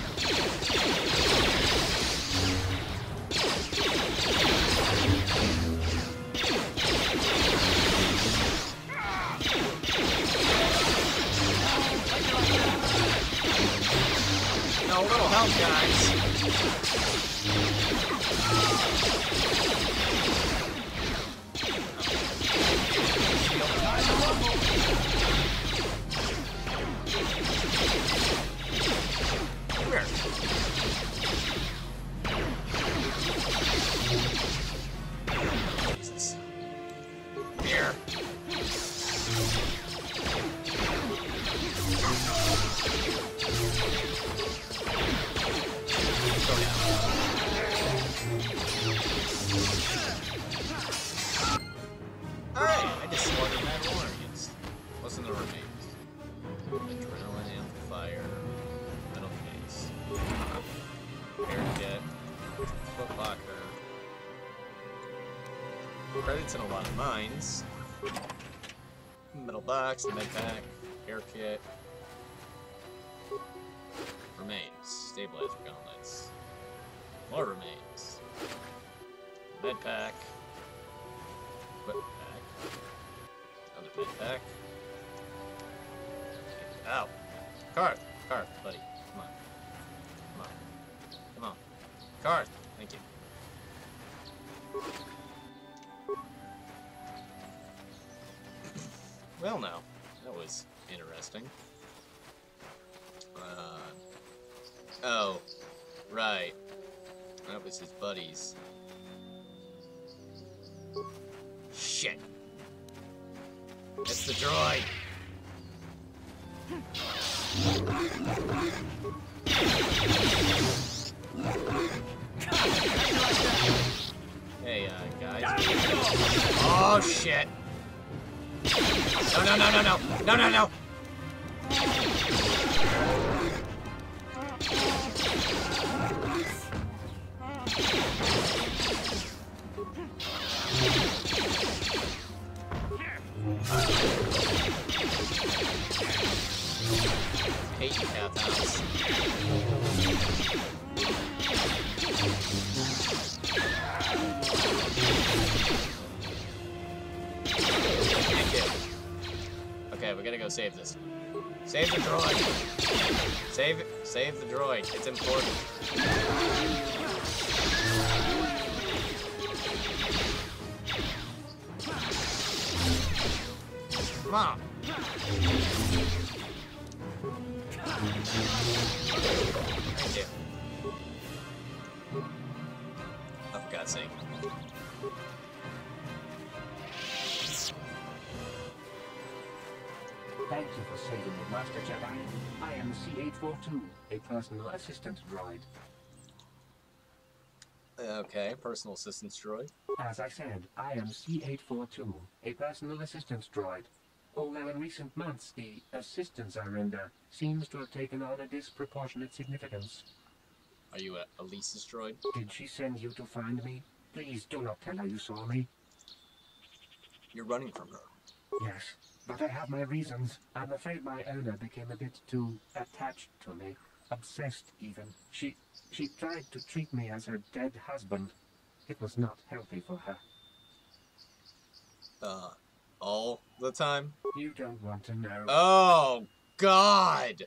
No, little help, guys. Jesus. Here. Go down. Alright, I just slaughtered Mandalorians. What's in the remains? Adrenaline amplifier, metal case, air kit, foot locker, credits and a lot of mines, metal box, med pack, air kit, remains, stabilizer gauntlets, more remains, med pack, equipment pack, another med pack. Ow. Karth, buddy. Come on. Come on. Come on. Karth, thank you. Well, now. That was interesting. Oh. Right. That was his buddies. Shit. It's the droid. Hey, guys. Oh, shit. No, no, no, no, no. No, no, no. Hate you, Cat House. Thank you. Okay, we gotta go save this. Save the droid. Save the droid. It's important. Come on. Thank you. Oh, for God's sake. Thank you for saving me, Master Jedi. I am C-842, a personal assistant droid. Okay, personal assistance droid. As I said, I am C-842, a personal assistance droid. Although in recent months, the assistance I render seems to have taken on a disproportionate significance. Are you a Elisa's droid? Did she send you to find me? Please do not tell her you saw me. You're running from her. Yes, but I have my reasons. I'm afraid my owner became a bit too attached to me. Obsessed, even. She tried to treat me as her dead husband. It was not healthy for her. All the time? You don't want to know. Oh, God!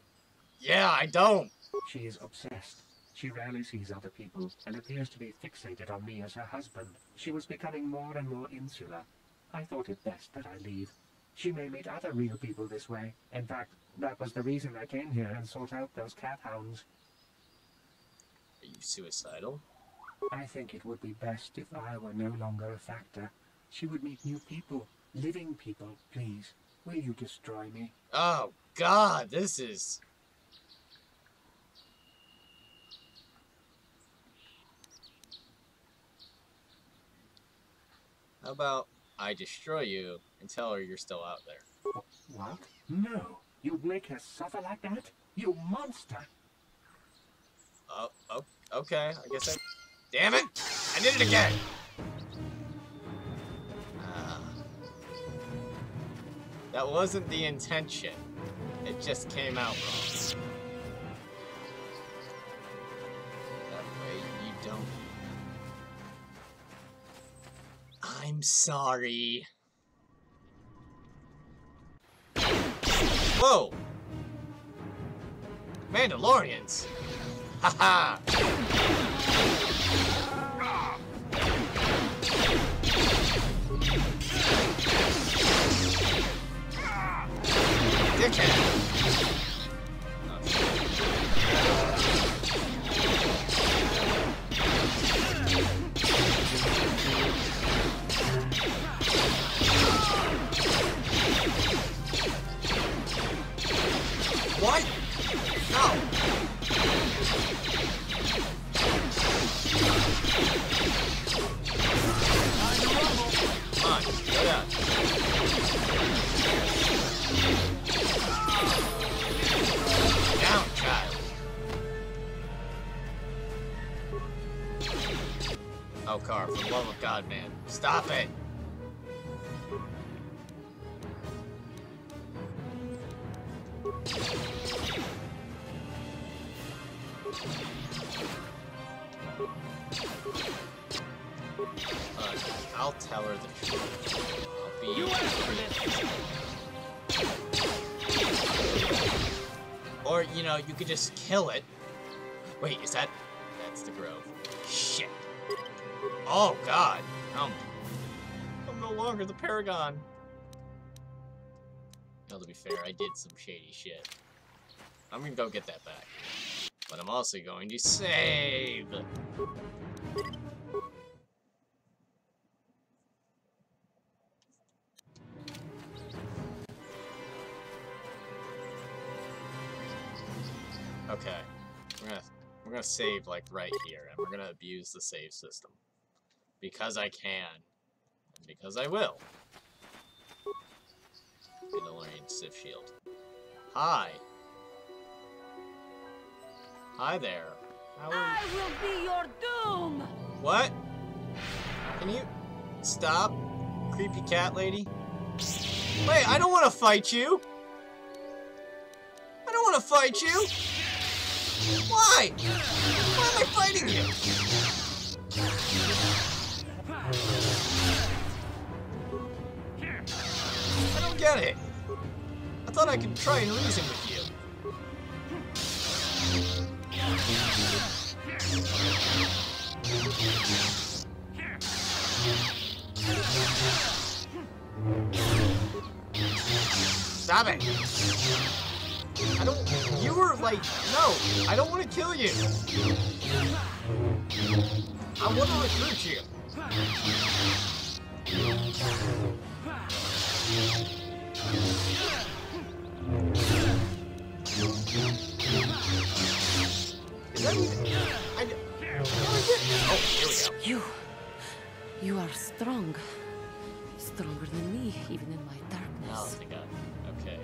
Yeah, I don't! She is obsessed. She rarely sees other people, and appears to be fixated on me as her husband. She was becoming more and more insular. I thought it best that I leave. She may meet other real people this way. In fact, that was the reason I came here and sought out those cat hounds. Are you suicidal? I think it would be best if I were no longer a factor. She would meet new people. Living people, please. Will you destroy me? Oh, God, this is... How about I destroy you and tell her you're still out there? What? No. You'd make her suffer like that? You monster! Oh, okay. I guess I... Damn it! I did it again! That wasn't the intention. It just came out wrong. That way you don't... I'm sorry. Whoa! Mandalorians! Haha! Dickhead! What? No! Come on, get out. Down, child. Oh, Car, for the love of God, man. Stop it! I'll tell her the truth. I'll be Or, you know, you could just kill it. Wait, is that... That's the Grove. Shit. Oh, God. I'm no longer the Paragon. No, to be fair, I did some shady shit. I'm gonna go get that back. But I'm also going to save! Okay. We're gonna save, like, right here. And we're gonna abuse the save system. Because I can. And because I will. Mandalorian Sith Shield. Hi. Hi there. How are you? I will be your doom! What? Can you stop, creepy cat lady? Wait, I don't want to fight you! I don't want to fight you! Why? Why am I fighting you? I don't get it. I thought I could try and reason with you. Stop it! I don't... You were like... No! I don't want to kill you! I want to recruit you! stronger than me, even in my Oh, darkness. thank God. Okay.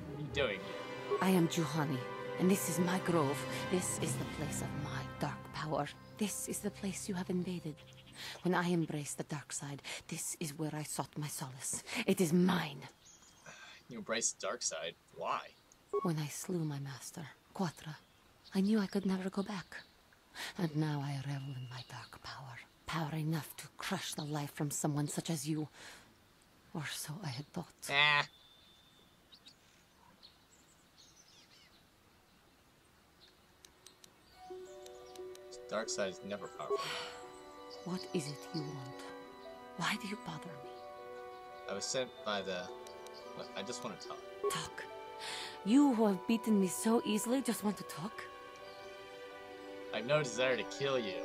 What are you doing here? I am Juhani, and this is my grove. This is the place of my dark power. This is the place you have invaded. When I embraced the dark side, this is where I sought my solace. It is mine. You embrace the dark side. Why? When I slew my master, KoToR, I knew I could never go back. And now I revel in my dark power. Power enough to crush the life from someone such as you. Or so I had thought. Ah. Dark side is never powerful. What is it you want? Why do you bother me? I was sent by the... Look, I just want to talk. Talk? You who have beaten me so easily just want to talk? I have no desire to kill you.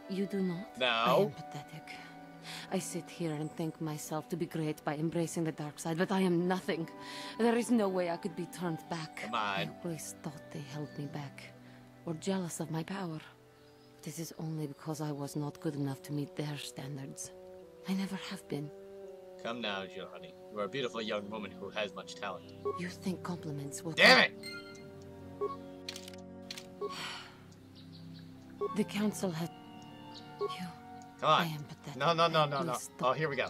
You do not? No. I am pathetic. I sit here and think myself to be great by embracing the dark side, but I am nothing. There is no way I could be turned back. Come on. I always thought they held me back, or jealous of my power. This is only because I was not good enough to meet their standards. I never have been. Come now, Johanny. You are a beautiful young woman who has much talent. You think compliments will... Damn it! The council has... You... Come on. I am pathetic. No. Oh, here we go.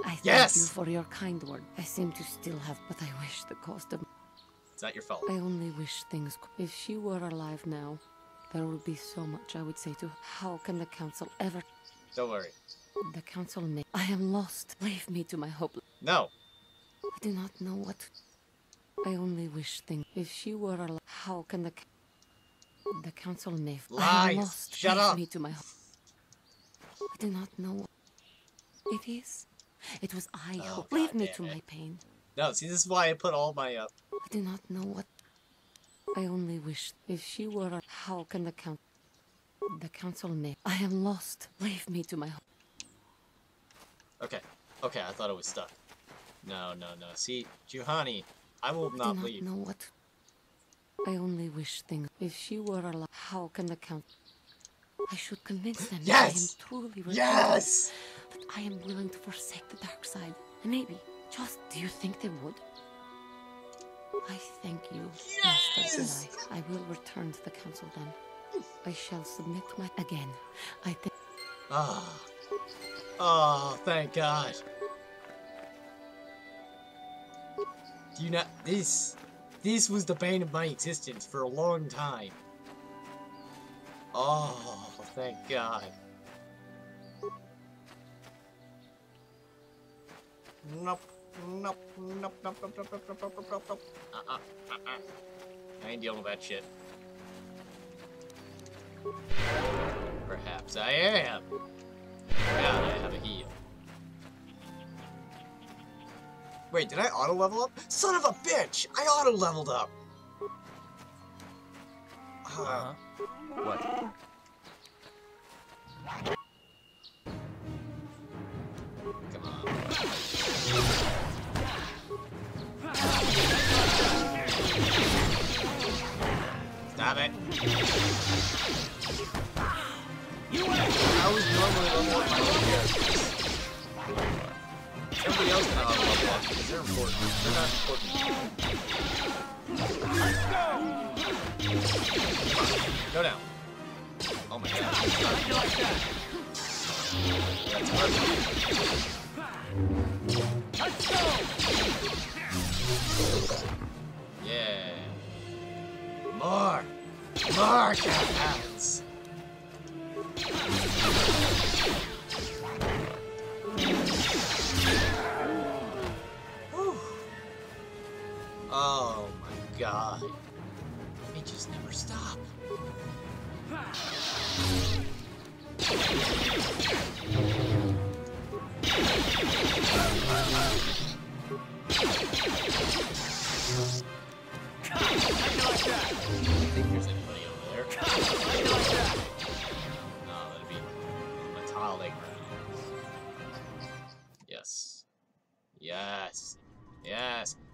I thank Yes! you for your kind word. I seem to still have, but I wish the cost of... It's not your fault. I only wish things... If she were alive now, there would be so much I would say to her. How can the council ever... Don't worry. The council may... I am lost. Leave me to my hope. No. I do not know what... I only wish things... If she were alive... How can the... The council may... I am Lies. lost. Shut Leave up. me to my hope. I do not know what... It is. It was I who... Leave me to my pain. No, see, this is why I put all my, I do not know what... I only wish... If she were a... How can the count... The council may... I am lost. Leave me to my... Okay, I thought it was stuck. No. See, Juhani, I will not leave. I do not know what... I only wish things... If she were alive... How can the count... I should convince them that I am Yes! truly... Yes! That I am willing to forsake the dark side. And maybe, just... Do you think they would? I thank you, Master Jedi. I will return to the council then. I shall submit my... Again, I think... Oh, thank God. Do you not... This was the bane of my existence for a long time. Oh, thank God. Nope. I ain't dealing with that shit. Perhaps I am. Now I have a heal. Wait, did I auto level up? Son of a bitch! I auto leveled up! What? Come on. Stop it! I was normally level up my own characters. Everybody else can auto level up because they're important. They're not important. Go down. Oh my God. That's perfect. Yeah. More cats. Oh my God. It just never stopped. I think there's anybody over there. No, that'd be metallic. Yes.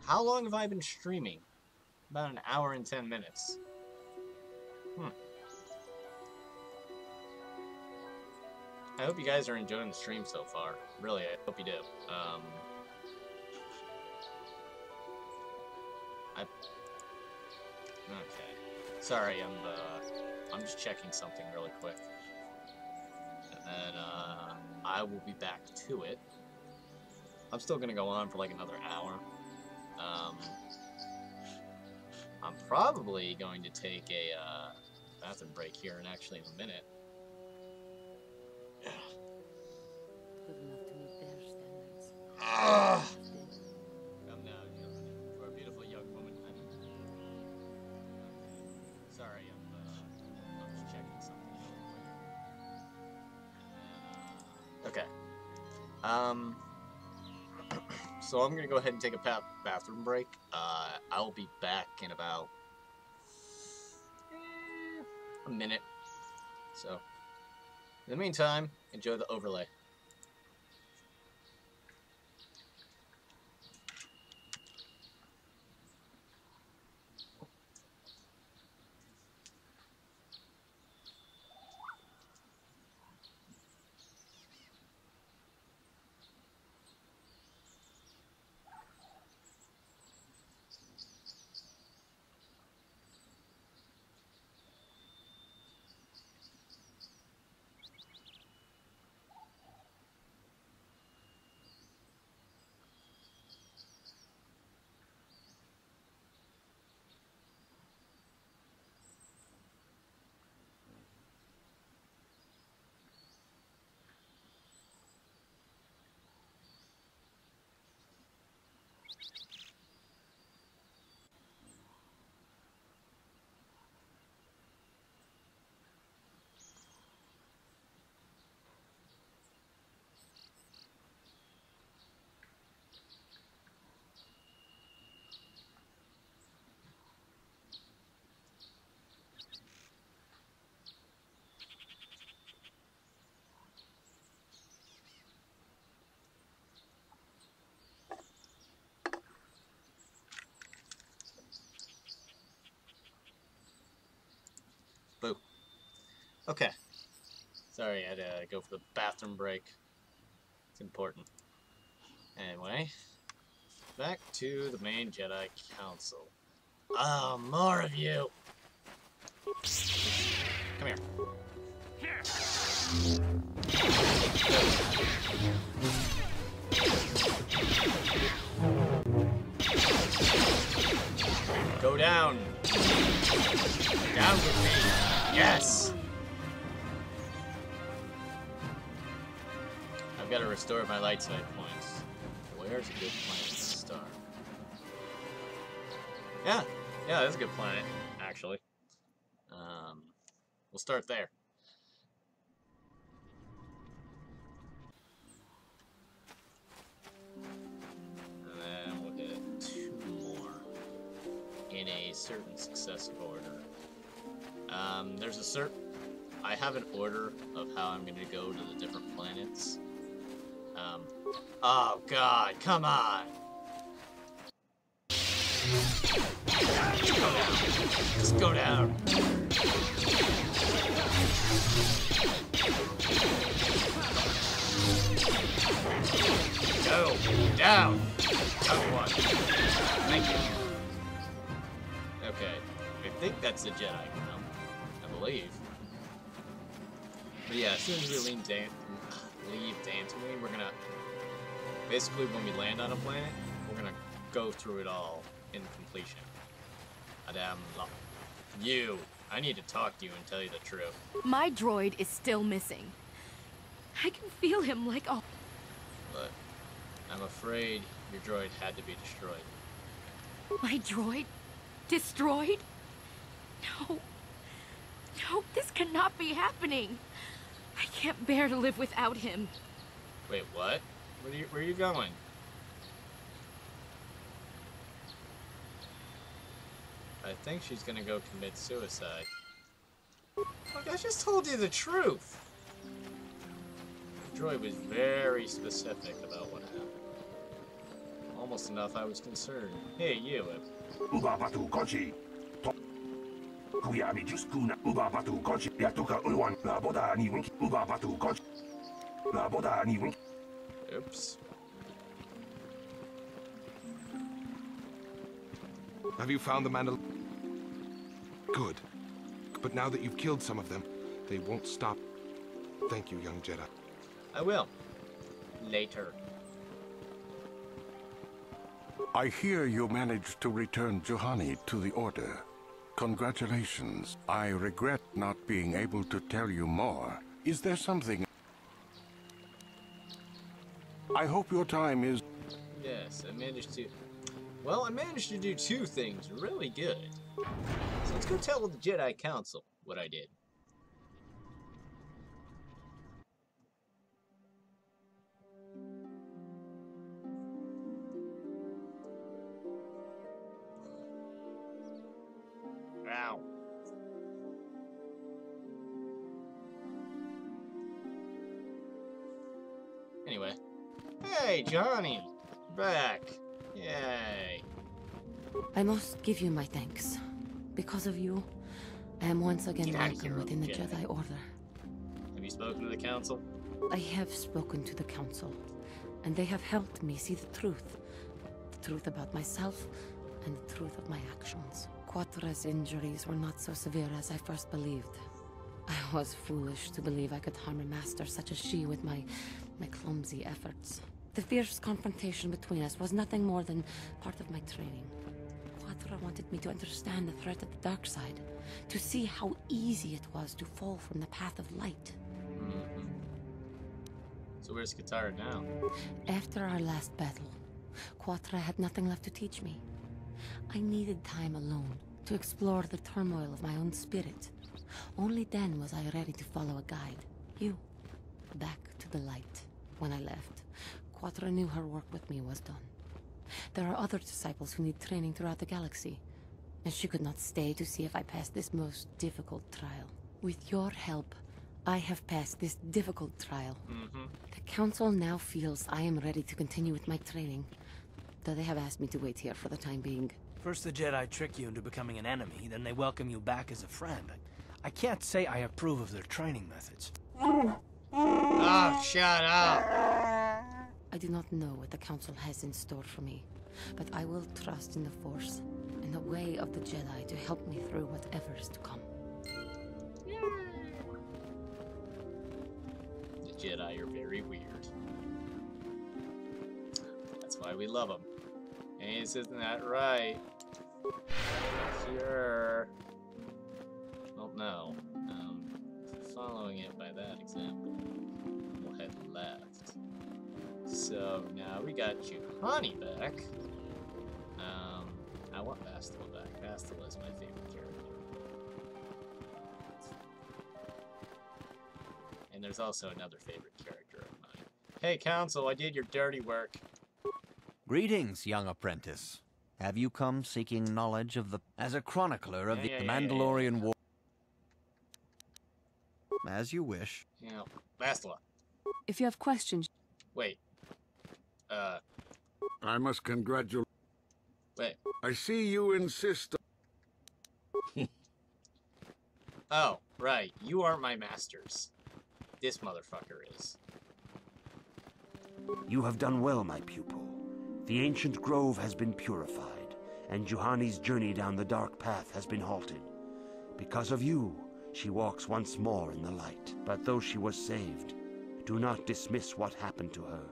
How long have I been streaming? About an hour and 10 minutes. I hope you guys are enjoying the stream so far. Really, I hope you do. Okay. Sorry, I'm just checking something really quick. And then, I will be back to it. I'm still gonna go on for like another hour. I'm probably going to take a, bathroom break here in actually a minute. Good enough to meet their standards. Come now, gentlemen, for a beautiful young woman. Sorry, I'm just checking something real quick. Okay. So I'm gonna go ahead and take a bathroom break. I'll be back in about a minute. So, in the meantime, enjoy the overlay. Boo. Okay. Sorry, I had to go for the bathroom break. It's important. Anyway, back to the main Jedi Council. Oh, more of you! Come here. Go down! Down with me! Yes! I've got to restore my light side points. Where's a good planet to start? Yeah, that's a good planet, actually. We'll start there. And then we'll hit 2 more in a certain successive order. There's a certain... I have an order of how I'm going to go to the different planets. Oh god, come on! Just go down. Go down. Come on. Thank you. Okay, I think that's the Jedi now. I believe. But yeah, as soon as we leave Dantooine, we're gonna basically when we land on a planet, we're gonna go through it all in completion. Adam, you. I need to talk to you and tell you the truth. My droid is still missing. I can feel him like oh. But I'm afraid your droid had to be destroyed. My droid? Destroyed? No. No, this cannot be happening. I can't bear to live without him. Wait, what? Where are you going? I think she's gonna go commit suicide. Look, I just told you the truth! The droid was very specific about what happened. Almost enough I was concerned. Hey, you. Oops. Have you found the Mandal... Good. But now that you've killed some of them, they won't stop. Thank you, young Jedi. I will. Later. I hear you managed to return Juhani to the Order. Congratulations. I regret not being able to tell you more. Is there something... I hope your time is... Yes, I managed to... Well, I managed to do two things really good. So let's go tell the Jedi Council what I did. Ow. Anyway. Hey, Johnny! Back! Yay! I must give you my thanks. Because of you, I am once again welcome within the Jedi Order. Have you spoken to the Council? I have spoken to the Council, and they have helped me see the truth. The truth about myself, and the truth of my actions. KoToR's injuries were not so severe as I first believed. I was foolish to believe I could harm a master such as she with my clumsy efforts. The fierce confrontation between us was nothing more than part of my training. KoToR wanted me to understand the threat of the dark side, to see how easy it was to fall from the path of light. Mm-hmm. So where's KoToR now? After our last battle, KoToR had nothing left to teach me. I needed time alone to explore the turmoil of my own spirit. Only then was I ready to follow a guide. You. Back to the light. When I left, KoToR knew her work with me was done. There are other disciples who need training throughout the galaxy, and she could not stay to see if I passed this most difficult trial. With your help, I have passed this difficult trial. Mm-hmm. The Council now feels I am ready to continue with my training, though they have asked me to wait here for the time being. First the Jedi trick you into becoming an enemy, then they welcome you back as a friend. I can't say I approve of their training methods. Oh, shut up! I do not know what the Council has in store for me, but I will trust in the Force and the way of the Jedi to help me through whatever is to come. The Jedi are very weird. That's why we love them. Ace, isn't that right? Sure. Well, no. Following it by that example, we'll head left. So now we got Juhani back. I want Bastila back. Bastila is my favorite character. And there's also another favorite character of mine. Hey, Council, I did your dirty work. Greetings, young apprentice. Have you come seeking knowledge of the... As a chronicler of the Mandalorian War... As you wish. Yeah, Bastila. If you have questions... Wait. I must congratulate... Wait. I see you insist... Oh, right. You aren't my masters. This motherfucker is. You have done well, my pupil. The ancient grove has been purified, and Juhani's journey down the dark path has been halted. Because of you, she walks once more in the light. But though she was saved, do not dismiss what happened to her.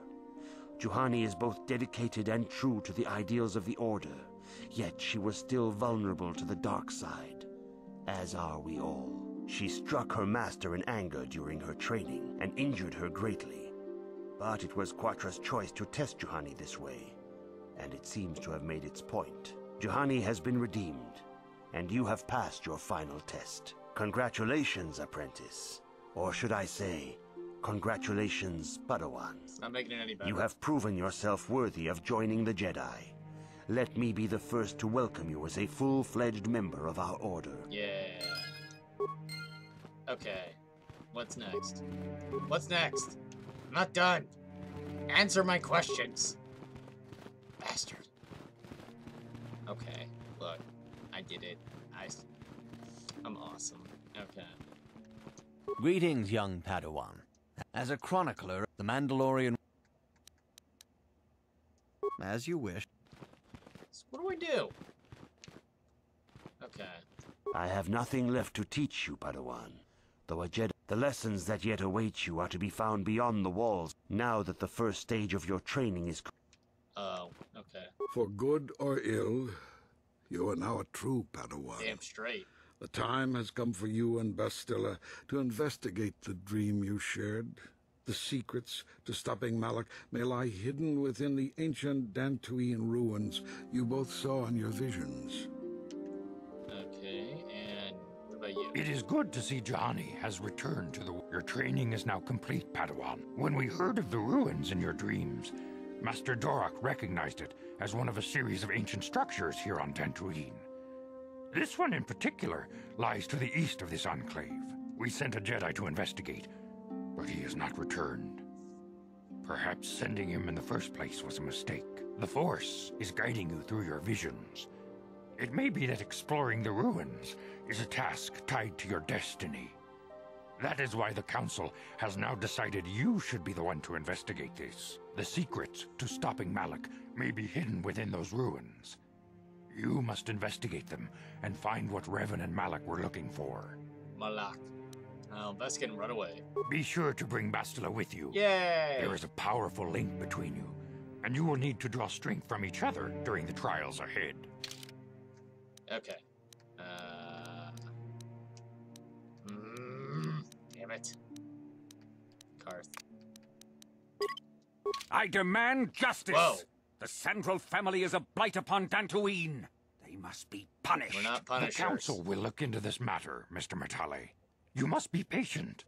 Juhani is both dedicated and true to the ideals of the Order, yet she was still vulnerable to the dark side, as are we all. She struck her master in anger during her training, and injured her greatly. But it was KoToR's choice to test Juhani this way, and it seems to have made its point. Juhani has been redeemed, and you have passed your final test. Congratulations, apprentice. Or should I say, congratulations, Padawan. It's not making it any better. You have proven yourself worthy of joining the Jedi. Let me be the first to welcome you as a full-fledged member of our Order. Yeah. Okay. What's next? What's next? I'm not done. Answer my questions. Bastard. Okay. Look. I did it. I'm awesome. Okay. Greetings, young Padawan. As a chronicler, the The Mandalorian... As you wish. So what do I do? Okay. I have nothing left to teach you, Padawan. Though a Jedi, the lessons that yet await you are to be found beyond the walls, now that the first stage of your training is... Oh, okay. For good or ill, you are now a true Padawan. Damn straight. The time has come for you and Bastilla to investigate the dream you shared. The secrets to stopping Malak may lie hidden within the ancient Dantooine ruins you both saw in your visions. Okay, and what about you? It is good to see Juhani has returned to the... Your training is now complete, Padawan. When we heard of the ruins in your dreams, Master Dorak recognized it as one of a series of ancient structures here on Dantooine. This one in particular lies to the east of this enclave. We sent a Jedi to investigate, but he has not returned. Perhaps sending him in the first place was a mistake. The Force is guiding you through your visions. It may be that exploring the ruins is a task tied to your destiny. That is why the Council has now decided you should be the one to investigate this. The secrets to stopping Malak may be hidden within those ruins. You must investigate them and find what Revan and Malak were looking for. Malak. Oh, Veskin can run away. Be sure to bring Bastila with you. Yay! There is a powerful link between you, and you will need to draw strength from each other during the trials ahead. Okay. Damn it. Karth. I demand justice! Whoa. The Sandral family is a blight upon Dantooine. They must be punished. We're not The punishers. Council will look into this matter, Mr. Matale. You must be patient.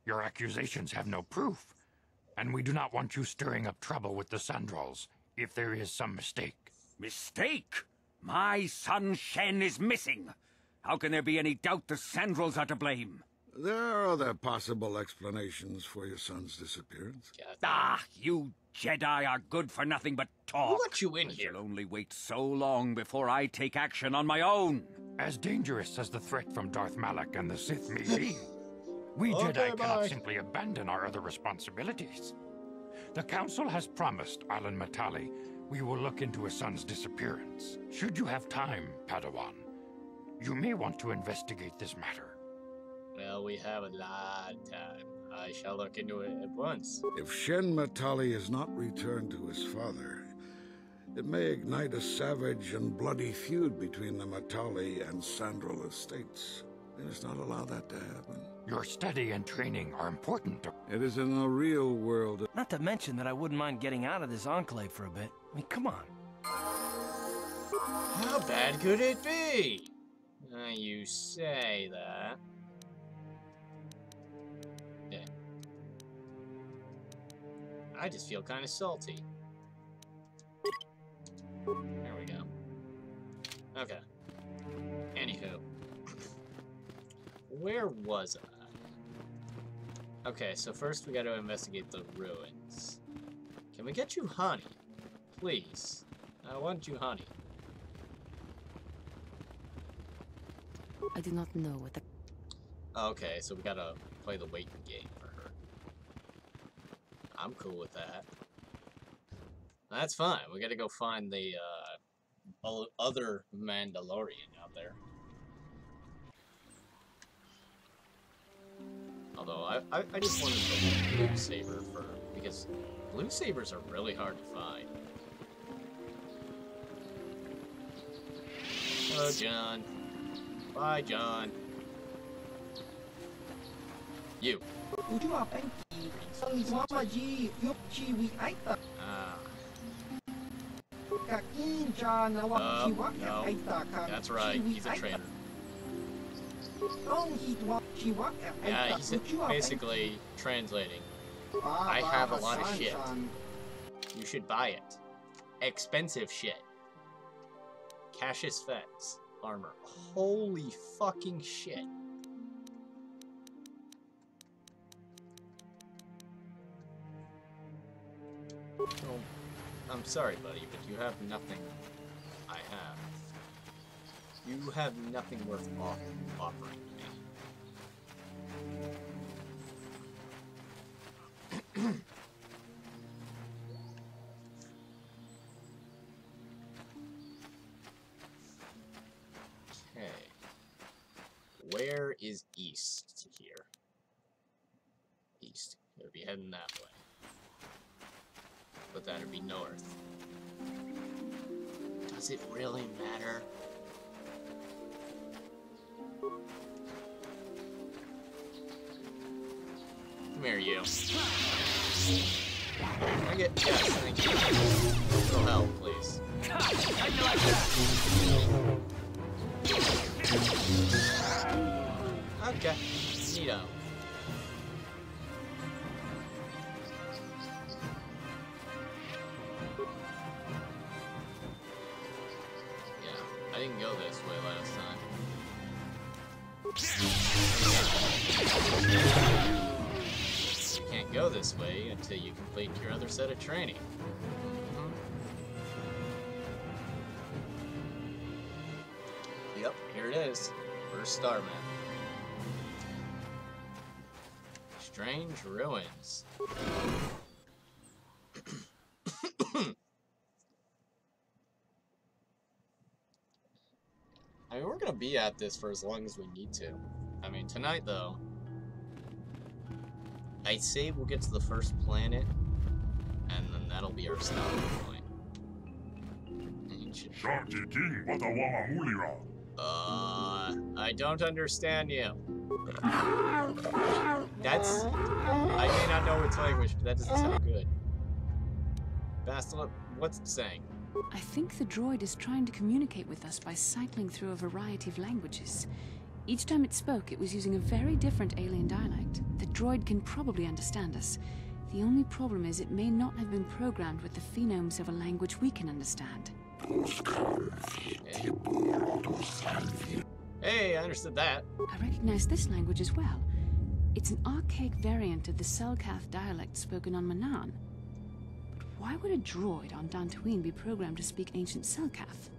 Your accusations have no proof, and we do not want you stirring up trouble with the Sandrals if there is some mistake. Mistake? My son Shen is missing. How can there be any doubt the Sandrals are to blame? There are other possible explanations for your son's disappearance. Ah, you Jedi are good for nothing but talk. Who let you in here? You'll only wait so long before I take action on my own. As dangerous as the threat from Darth Malak and the Sith may be, we Okay, Jedi cannot bye. simply abandon our other responsibilities. The Council has promised Alan Matali we will look into his son's disappearance. Should you have time, Padawan, you may want to investigate this matter. Well, we have a lot of time. I shall look into it at once. If Shen Matali is not returned to his father, it may ignite a savage and bloody feud between the Matali and Sandral estates. We must not allow that to happen. Your study and training are important to... It is in the real world. Not to mention that I wouldn't mind getting out of this enclave for a bit. I mean, come on. How bad could it be? You say that. Yeah. I just feel kind of salty. There we go. Okay. Anywho. Where was I? Okay, so first we gotta investigate the ruins. Can we get you honey? Please. I want you honey. I do not know what the... Okay, so we gotta play the waiting game for her. I'm cool with that. That's fine. We gotta go find the other Mandalorian out there. Although I just wanted the blue saber for, because blue sabers are really hard to find. Hello, John. Bye, John. You. No. That's right. He's a traitor. Yeah, he's basically translating. I have a lot of shit. You should buy it. Expensive shit. Cassius Vex armor. Holy fucking shit. Well, I'm sorry, buddy, but you have nothing I have. You have nothing worth offering me. is east here? East. It'll be heading that way. But that'd be north. Does it really matter? Come here, you. Can I get... Yes, thank you. A little help, please. Okay. Neato. Yeah, I didn't go this way last time. You can't go this way until you complete your other set of training. Yep, here it is. First star map. Strange ruins. I mean, we're gonna be at this for as long as we need to. I mean, tonight, though, I'd say we'll get to the first planet, and then that'll be our stopping point. Ancient. I don't understand you. That's... I may not know its language, but that doesn't sound good. Bastila, what's it saying? I think the droid is trying to communicate with us by cycling through a variety of languages. Each time it spoke, it was using a very different alien dialect. The droid can probably understand us. The only problem is it may not have been programmed with the phonemes of a language we can understand. Hey, I understood that. I recognize this language as well. It's an archaic variant of the Selkath dialect spoken on Manan. But why would a droid on Dantooine be programmed to speak ancient Selkath?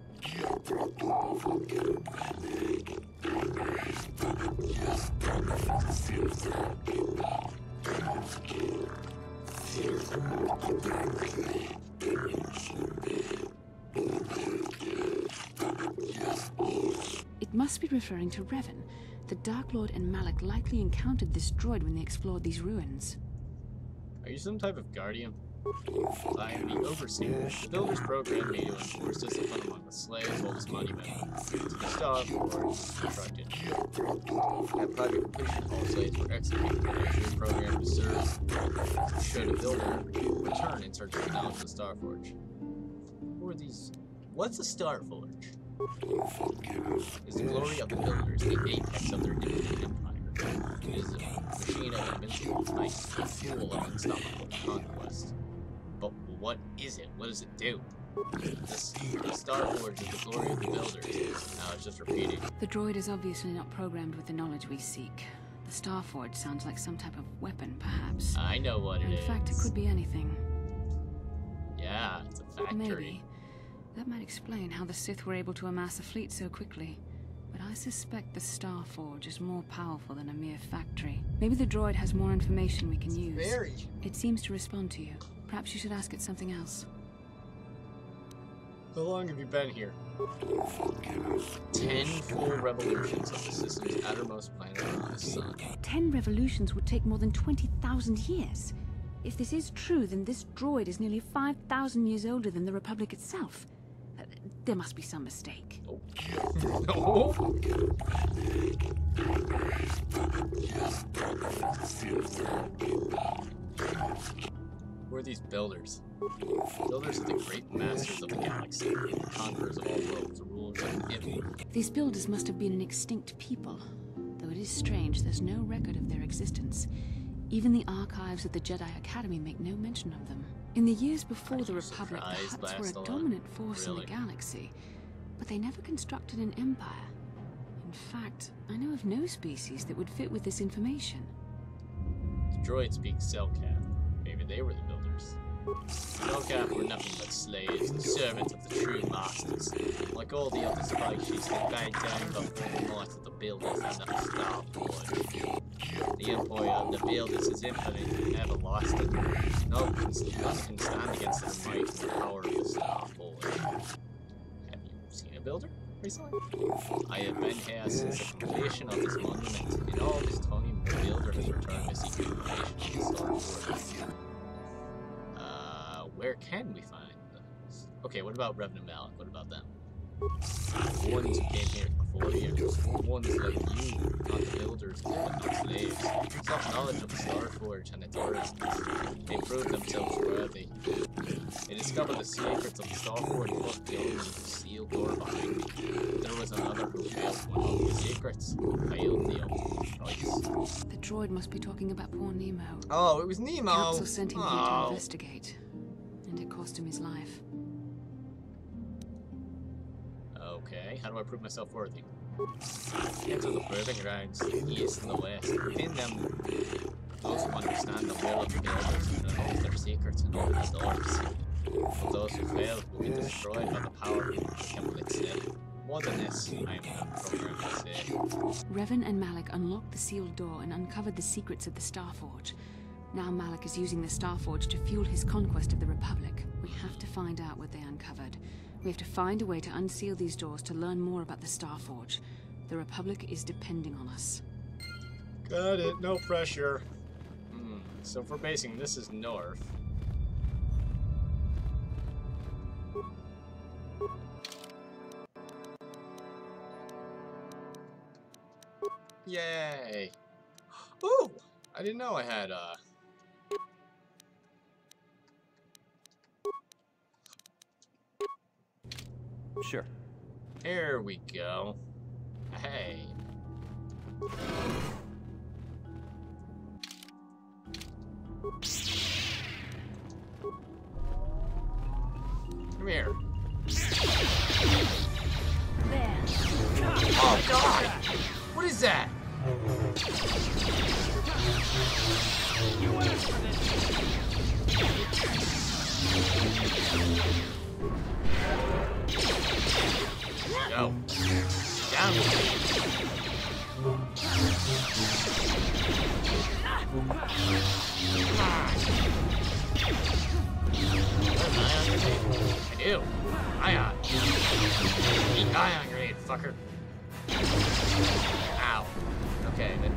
It must be referring to Revan. The Dark Lord and Malak likely encountered this droid when they explored these ruins. Are you some type of guardian? I am the overseer. The builders programmed me to enforce discipline among the slaves while this monument to the Star Forge constructed. At private completion, all slaves were executed. The actually programmed to serve should a builder return in search of the knowledge of the Star Forge. Who are these? What's a Star Forge? Is the glory of the builders the apex of their infinite empire? It is a machine of invincible might, a tool of unstoppable conquest. But what is it? What does it do? The Star Forge is the glory of the builders. Now it's just repeating. The droid is obviously not programmed with the knowledge we seek. The Star Forge sounds like some type of weapon, perhaps. I know what it is. In fact, it could be anything. Yeah, it's a factory. Maybe. That might explain how the Sith were able to amass a fleet so quickly. But I suspect the Star Forge is more powerful than a mere factory. Maybe the droid has more information we can use. It seems to respond to you. Perhaps you should ask it something else. How long have you been here? 10 full revolutions of the system's outermost planet on the sun. 10 revolutions would take more than 20,000 years. If this is true, then this droid is nearly 5,000 years older than the Republic itself. There must be some mistake. No. Who are these builders? Builders are the great masters of the galaxy, the conquerors of all worlds, the rulers of it. These builders must have been an extinct people. Though it is strange, there's no record of their existence. Even the archives of the Jedi Academy make no mention of them. In the years before the Republic, the Hutts were a dominant force in the galaxy, but they never constructed an empire. In fact, I know of no species that would fit with this information. The droid speaks Selkath. Maybe they were the builders. Selkath were nothing but slaves and servants of the true masters. Like all the other species, they bowed down before the might of the builders and the Star Forge. The empire of the builders is infinite and everlasting. None can stand against the might and the power of the Star Forge. Have you seen a builder? recently? I have been here since the completion of this monument. In all this time, the builder has returned me secret information on the store. Where can we find those? Okay, what about Revan and Malik? What about them? The ones who came here before you. The ones like you, not the builders, but not slaves. Self-knowledge of the Starforge and its origins. They proved themselves worthy. They discovered the secrets of the Starforge, but the only sealed door behind me. There was another who failed to unlock the secrets. Failed the only choice. The droid must be talking about poor Nemo. Oh, it was Nemo! Council sent him here to investigate. And it cost him his life. Okay, how do I prove myself worthy? Enter the proving grounds, the east and the west. Within them, those who understand the will of the builders and know their secrets and open the doors. But those who fail will be destroyed by the power of the temple itself. More than this, I am not programmed to say. Revan and Malik unlocked the sealed door and uncovered the secrets of the Starforge. Now Malik is using the Starforge to fuel his conquest of the Republic. We have to find out what they uncovered. We have to find a way to unseal these doors to learn more about the Starforge. The Republic is depending on us. Got it, no pressure. So if we're basing this as north. Yay! Ooh! I didn't know I had, Sure. Here we go. Hey. Come here. There. Oh God! What is that? You asked for this. Go. Down. I do. Ion. Eat ion grade, fucker. Ow. Okay, then.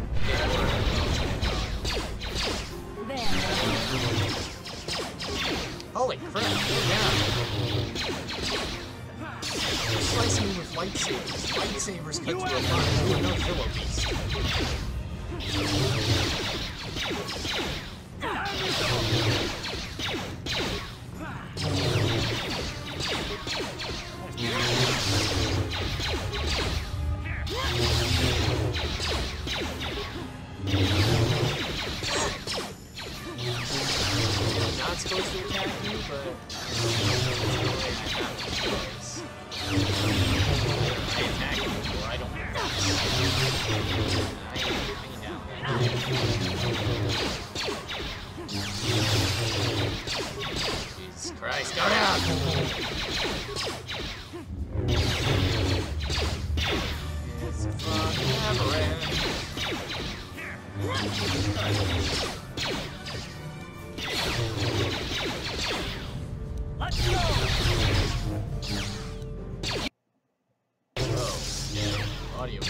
There. Holy crap, yeah. Slicing me with lightsabers. Lightsabers cut through a body with no pillow beast. Not supposed to attack you, but I attack you, or I don't. Jesus Christ, go down! It's fucking never-ending. Let's go! Oh, audio.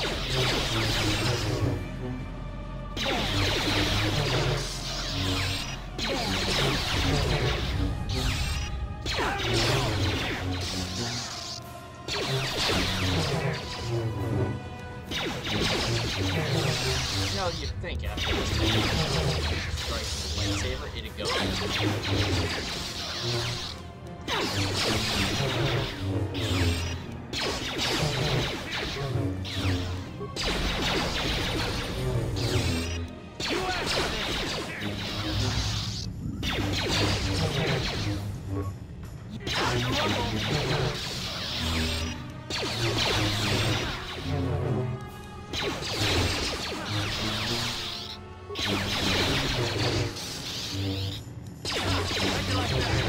No, you'd think after this strike with the lightsaber, it'd go.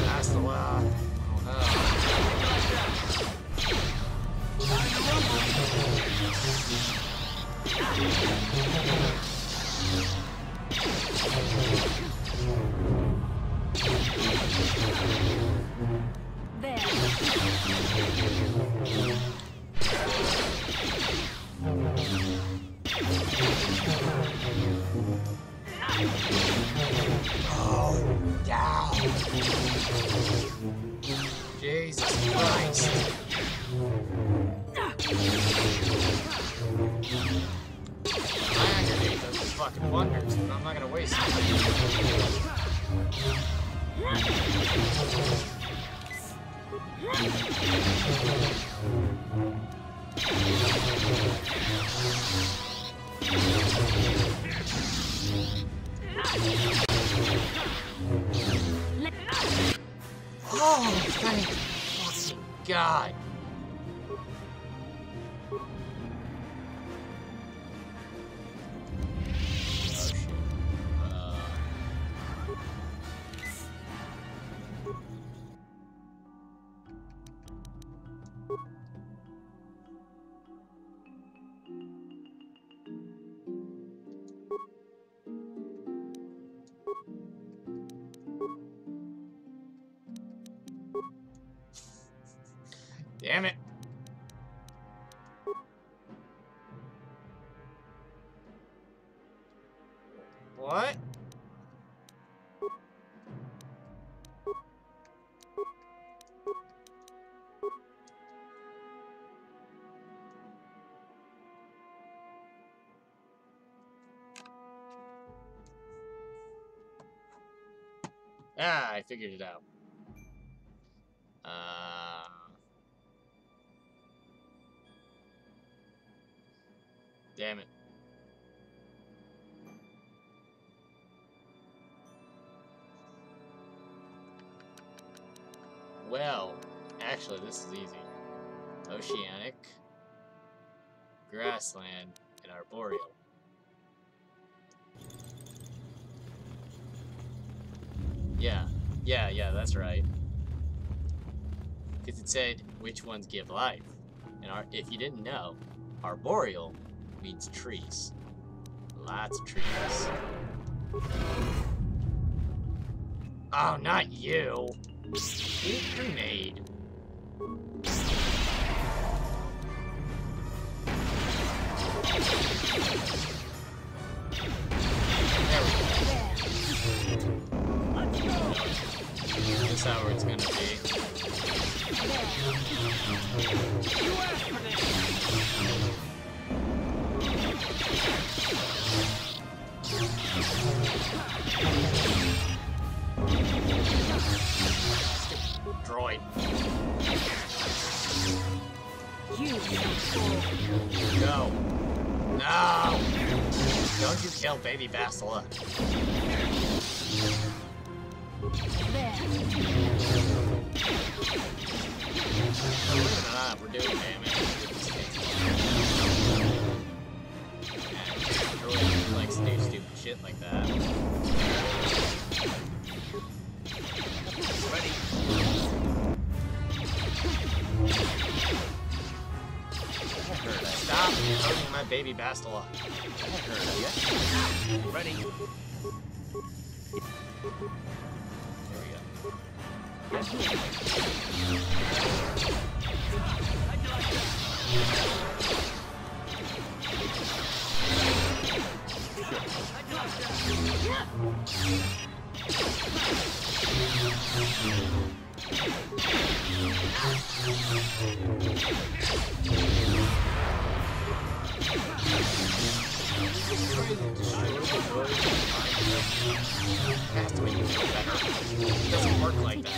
That's the one. There. Oh, down. Jesus Christ. Hand grenade does fucking wonders, but I'm not gonna waste it. Oh, thank fucking God. Damn it. What? Ah, I figured it out. Damn it. Well, actually, this is easy. Oceanic, grassland, and arboreal. Yeah, that's right. Because it said which ones give life. And if you didn't know, arboreal means trees. Lots of trees. Oh, not you! Eat grenade. There we go. That's how it's gonna be. Droid. No. No! Don't you kill baby Bastila. Believe it or not, we're doing damage. Droid likes to do stupid shit like that. Ready? Stop hurting my baby Bastila. Ready? There we go. Has to make you feel better. It doesn't work like that.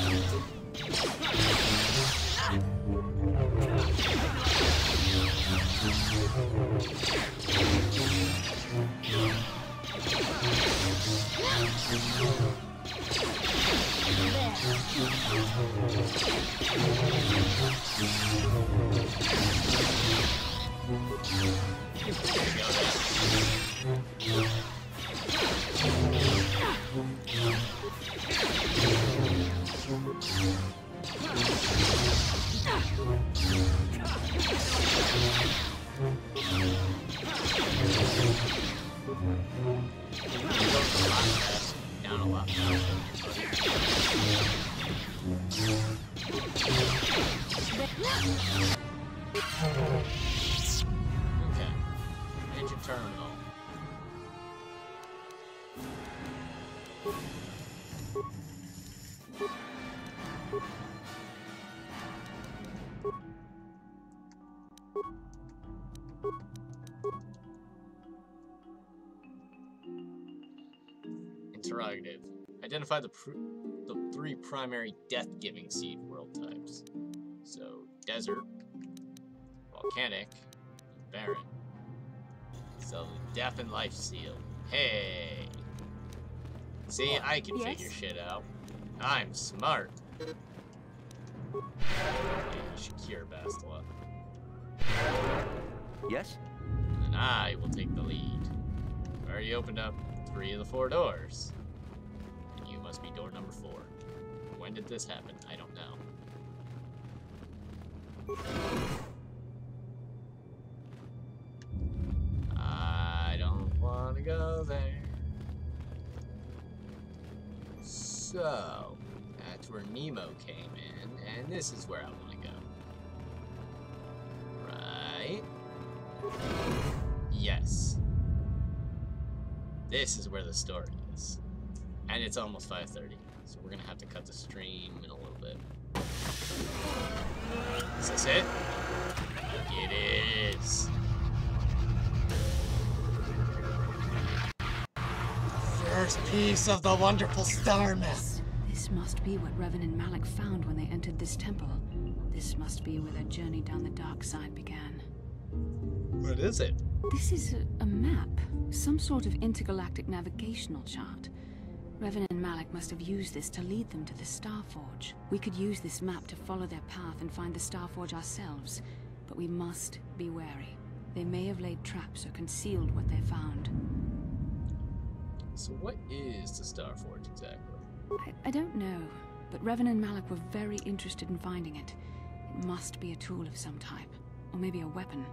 Down a lot. Interrogative. Identify the three primary death-giving seed world types. So, desert, volcanic, and barren. So, the death and life seal. Hey! See, I can figure shit out. I'm smart. Yeah, you should cure Bastila. Yes? And I will take the lead. I've already opened up 3 of the 4 doors. And you must be door number 4. When did this happen? I don't know. I don't want to go there. So, that's where Nemo came in, and this is where I want to go. Right? Yes. This is where the story is. And it's almost 5:30, so we're gonna have to cut the stream in a little bit. Is this it? It is. First piece of the wonderful star mess. This must be what Revan and Malik found when they entered this temple. This must be where their journey down the dark side began. What is it? This is a map. Some sort of intergalactic navigational chart. Revan and Malik must have used this to lead them to the Starforge. We could use this map to follow their path and find the Starforge ourselves, but we must be wary. They may have laid traps or concealed what they found. So what is the Starforge exactly? I don't know, but Revan and Malik were very interested in finding it. It must be a tool of some type, or maybe a weapon.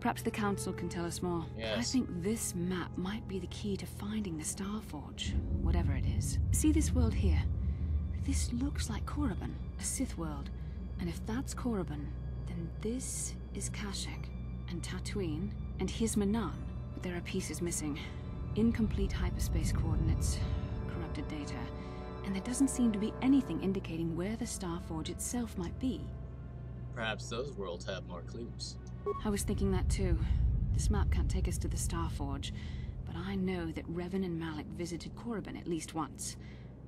Perhaps the Council can tell us more. Yes. I think this map might be the key to finding the Starforge, whatever it is. See this world here? This looks like Korriban, a Sith world. And if that's Korriban, then this is Kashyyyk, and Tatooine, and here's Manaan. But there are pieces missing. Incomplete hyperspace coordinates, corrupted data, and there doesn't seem to be anything indicating where the Starforge itself might be. Perhaps those worlds have more clues. I was thinking that too. This map can't take us to the Starforge, but I know that Revan and Malik visited Korriban at least once.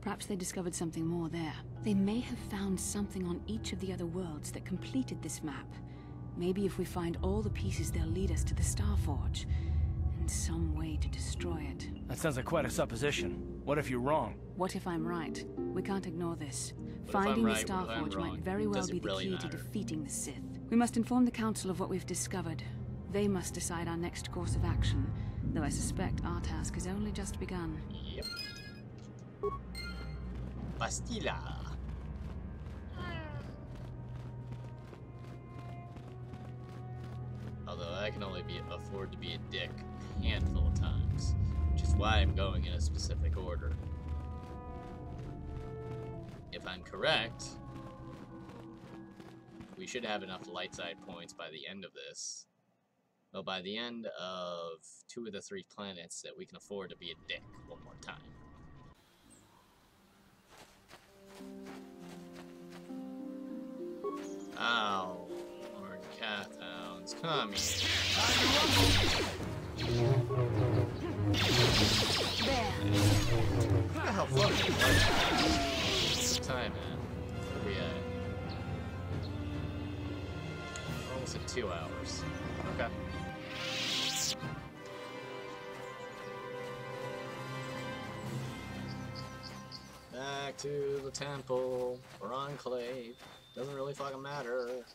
Perhaps they discovered something more there. They may have found something on each of the other worlds that completed this map. Maybe if we find all the pieces, they'll lead us to the Starforge, and some way to destroy it. That sounds like quite a supposition. What if you're wrong? What if I'm right? We can't ignore this. What Finding if I'm right? the What if I'm Starforge wrong? might very well Does it be the really key matter? to defeating the Sith. We must inform the Council of what we've discovered. They must decide our next course of action, though I suspect our task has only just begun. Yep. Bastila. Although I can only afford to be a dick a handful of times, which is why I'm going in a specific order. If I'm correct, we should have enough light side points by the end of this. Well, by the end of 2 of the 3 planets that we can afford to be a dick one more time. Ow, Lord Cathounds, come here. What the hell fucking what's the time, man? Where are we at? We're almost at 2 hours. Okay. Back to the temple, or enclave. Doesn't really fucking matter,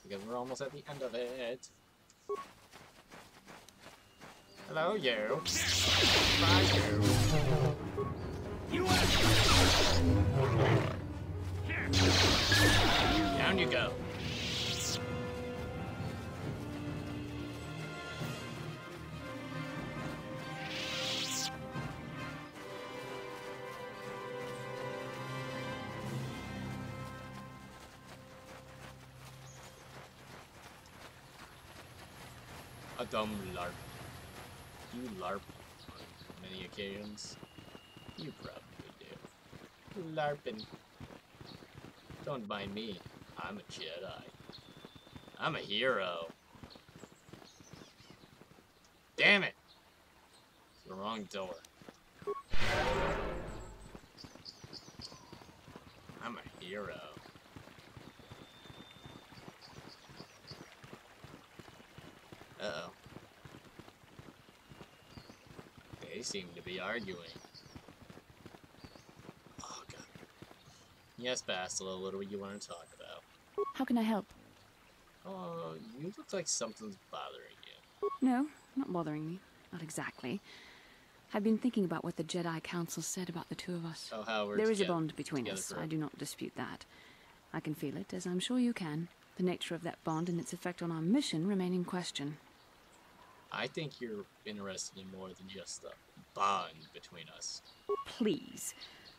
because we're almost at the end of it. Hello, you. Bye, you. Down you go. A dumb LARP. You LARP on many occasions? You probably do. LARPing. Don't mind me. I'm a Jedi. I'm a hero. Damn it! It's the wrong door. I'm a hero. Uh-oh. They seem to be arguing. Oh, God. Yes, Bastila, what do you want to talk about? How can I help? Oh, you look like something's bothering you. No, not bothering me. Not exactly. I've been thinking about what the Jedi Council said about the two of us. Oh, how we're There is a together- bond between together us. forever. I do not dispute that. I can feel it, as I'm sure you can. The nature of that bond and its effect on our mission remain in question. I think you're interested in more than just the bond between us. Please.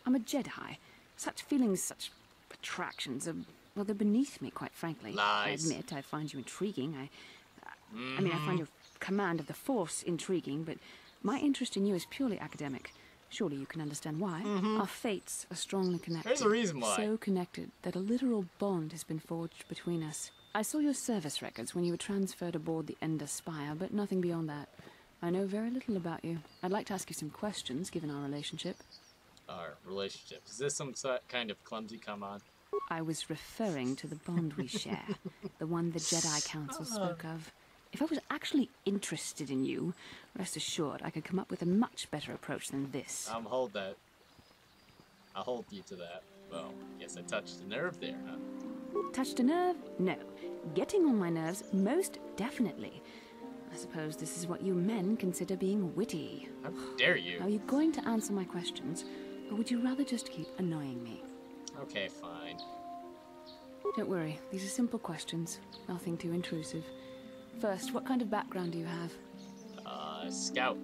I'm a Jedi. Such feelings, such attractions are, well, they're beneath me, quite frankly. Lies. I admit I find you intriguing. I mean, I find your command of the Force intriguing, but my interest in you is purely academic. Surely you can understand why. Our fates are strongly connected. There's a reason why. So connected that a literal bond has been forged between us. I saw your service records when you were transferred aboard the Ender Spire, but nothing beyond that. I know very little about you. I'd like to ask you some questions, given our relationship. Our relationship. Is this some kind of clumsy come on? I was referring to the bond we share, the one the Jedi Council spoke of. If I was actually interested in you, rest assured I could come up with a much better approach than this. Hold that. I'll hold you to that. Well, guess I touched a nerve there, huh? Touched a nerve? No. Getting on my nerves? Most definitely. I suppose this is what you men consider being witty. How dare you? Are you going to answer my questions, or would you rather just keep annoying me? Okay, fine. Don't worry, these are simple questions. Nothing too intrusive. First, what kind of background do you have? Scout.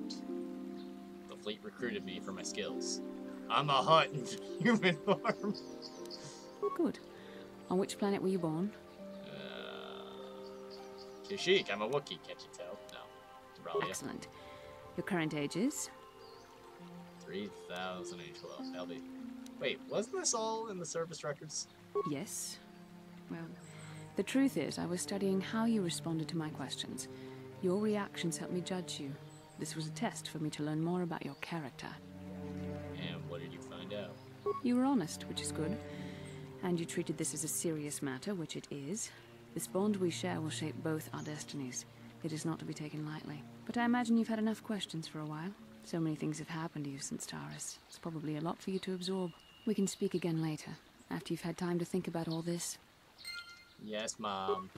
The fleet recruited me for my skills. I'm a hut in human form. Good. On which planet were you born? Kashyyyk, I'm a Wookiee, can't you tell? No. Ralia. Excellent. Your current age is? 3012. That'll be... Wait, wasn't this all in the service records? Yes. Well, the truth is, I was studying how you responded to my questions. Your reactions helped me judge you. This was a test for me to learn more about your character. And what did you find out? You were honest, which is good. And you treated this as a serious matter, which it is. This bond we share will shape both our destinies. It is not to be taken lightly. But I imagine you've had enough questions for a while. So many things have happened to you since Taris. It's probably a lot for you to absorb. We can speak again later, after you've had time to think about all this. Yes, Mom.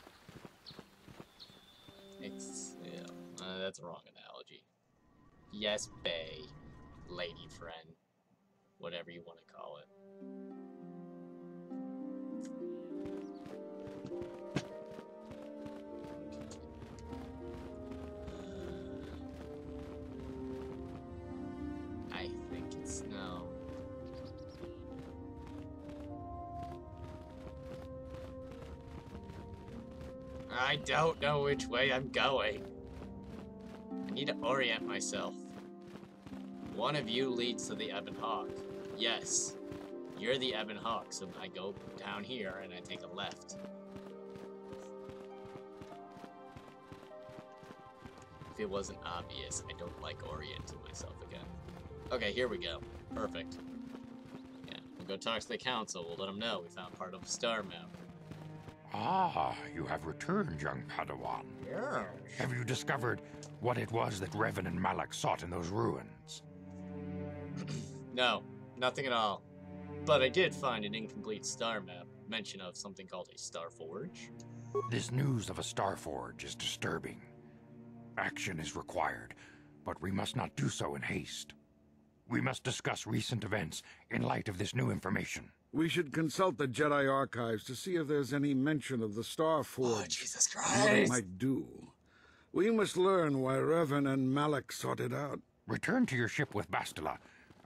It's... yeah, that's a wrong analogy. Yes, Bae. Lady friend. Whatever you want to call it. I think it's no. I don't know which way I'm going. I need to orient myself. One of you leads to the Ebon Hawk. Yes, you're the Ebon Hawk, so I go down here and I take a left. If it wasn't obvious, I don't like orienting myself again. Okay, here we go. Perfect. Yeah, we'll go talk to the council. We'll let them know we found part of a star map. Ah, you have returned, young Padawan. Yeah. Have you discovered what it was that Revan and Malak sought in those ruins? No, nothing at all. But I did find an incomplete star map, mention of something called a Star Forge. This news of a Star Forge is disturbing. Action is required, but we must not do so in haste. We must discuss recent events in light of this new information. We should consult the Jedi archives to see if there's any mention of the Star Forge. Oh, Jesus and what it Christ! might do. We must learn why Revan and Malak sought it out. Return to your ship with Bastila,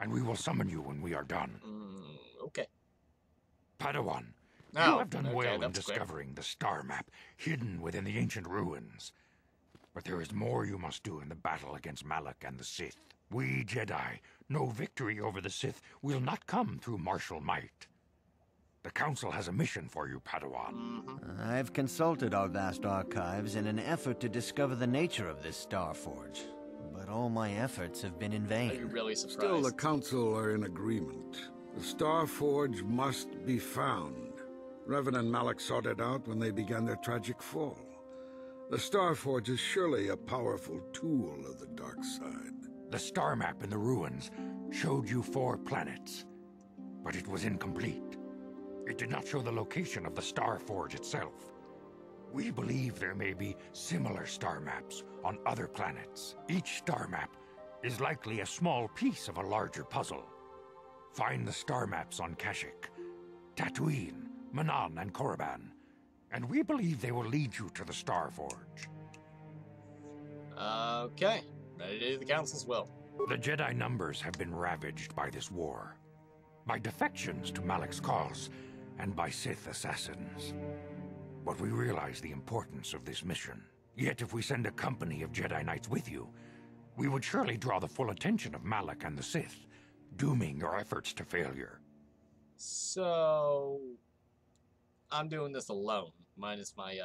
and we will summon you when we are done. Okay. Padawan, No. you have done Okay, well in that's quick. discovering the star map hidden within the ancient ruins. But there is more you must do in the battle against Malak and the Sith. We Jedi know victory over the Sith will not come through martial might. The Council has a mission for you, Padawan. I've consulted our vast archives in an effort to discover the nature of this Star Forge, but all my efforts have been in vain. Are you really surprised? Still, the Council are in agreement. The Star Forge must be found. Revan and Malak sought it out when they began their tragic fall. The Star Forge is surely a powerful tool of the dark side. The star map in the ruins showed you 4 planets, but it was incomplete. It did not show the location of the Star Forge itself. We believe there may be similar star maps on other planets. Each star map is likely a small piece of a larger puzzle. Find the star maps on Kashyyyk, Tatooine, Manan, and Korriban, and we believe they will lead you to the Star Forge. Okay, ready to do the Council's will. The Jedi numbers have been ravaged by this war, by defections to Malak's cause, and by Sith assassins. But we realize the importance of this mission. Yet if we send a company of Jedi Knights with you, we would surely draw the full attention of Malak and the Sith, dooming your efforts to failure. So... I'm doing this alone, minus my,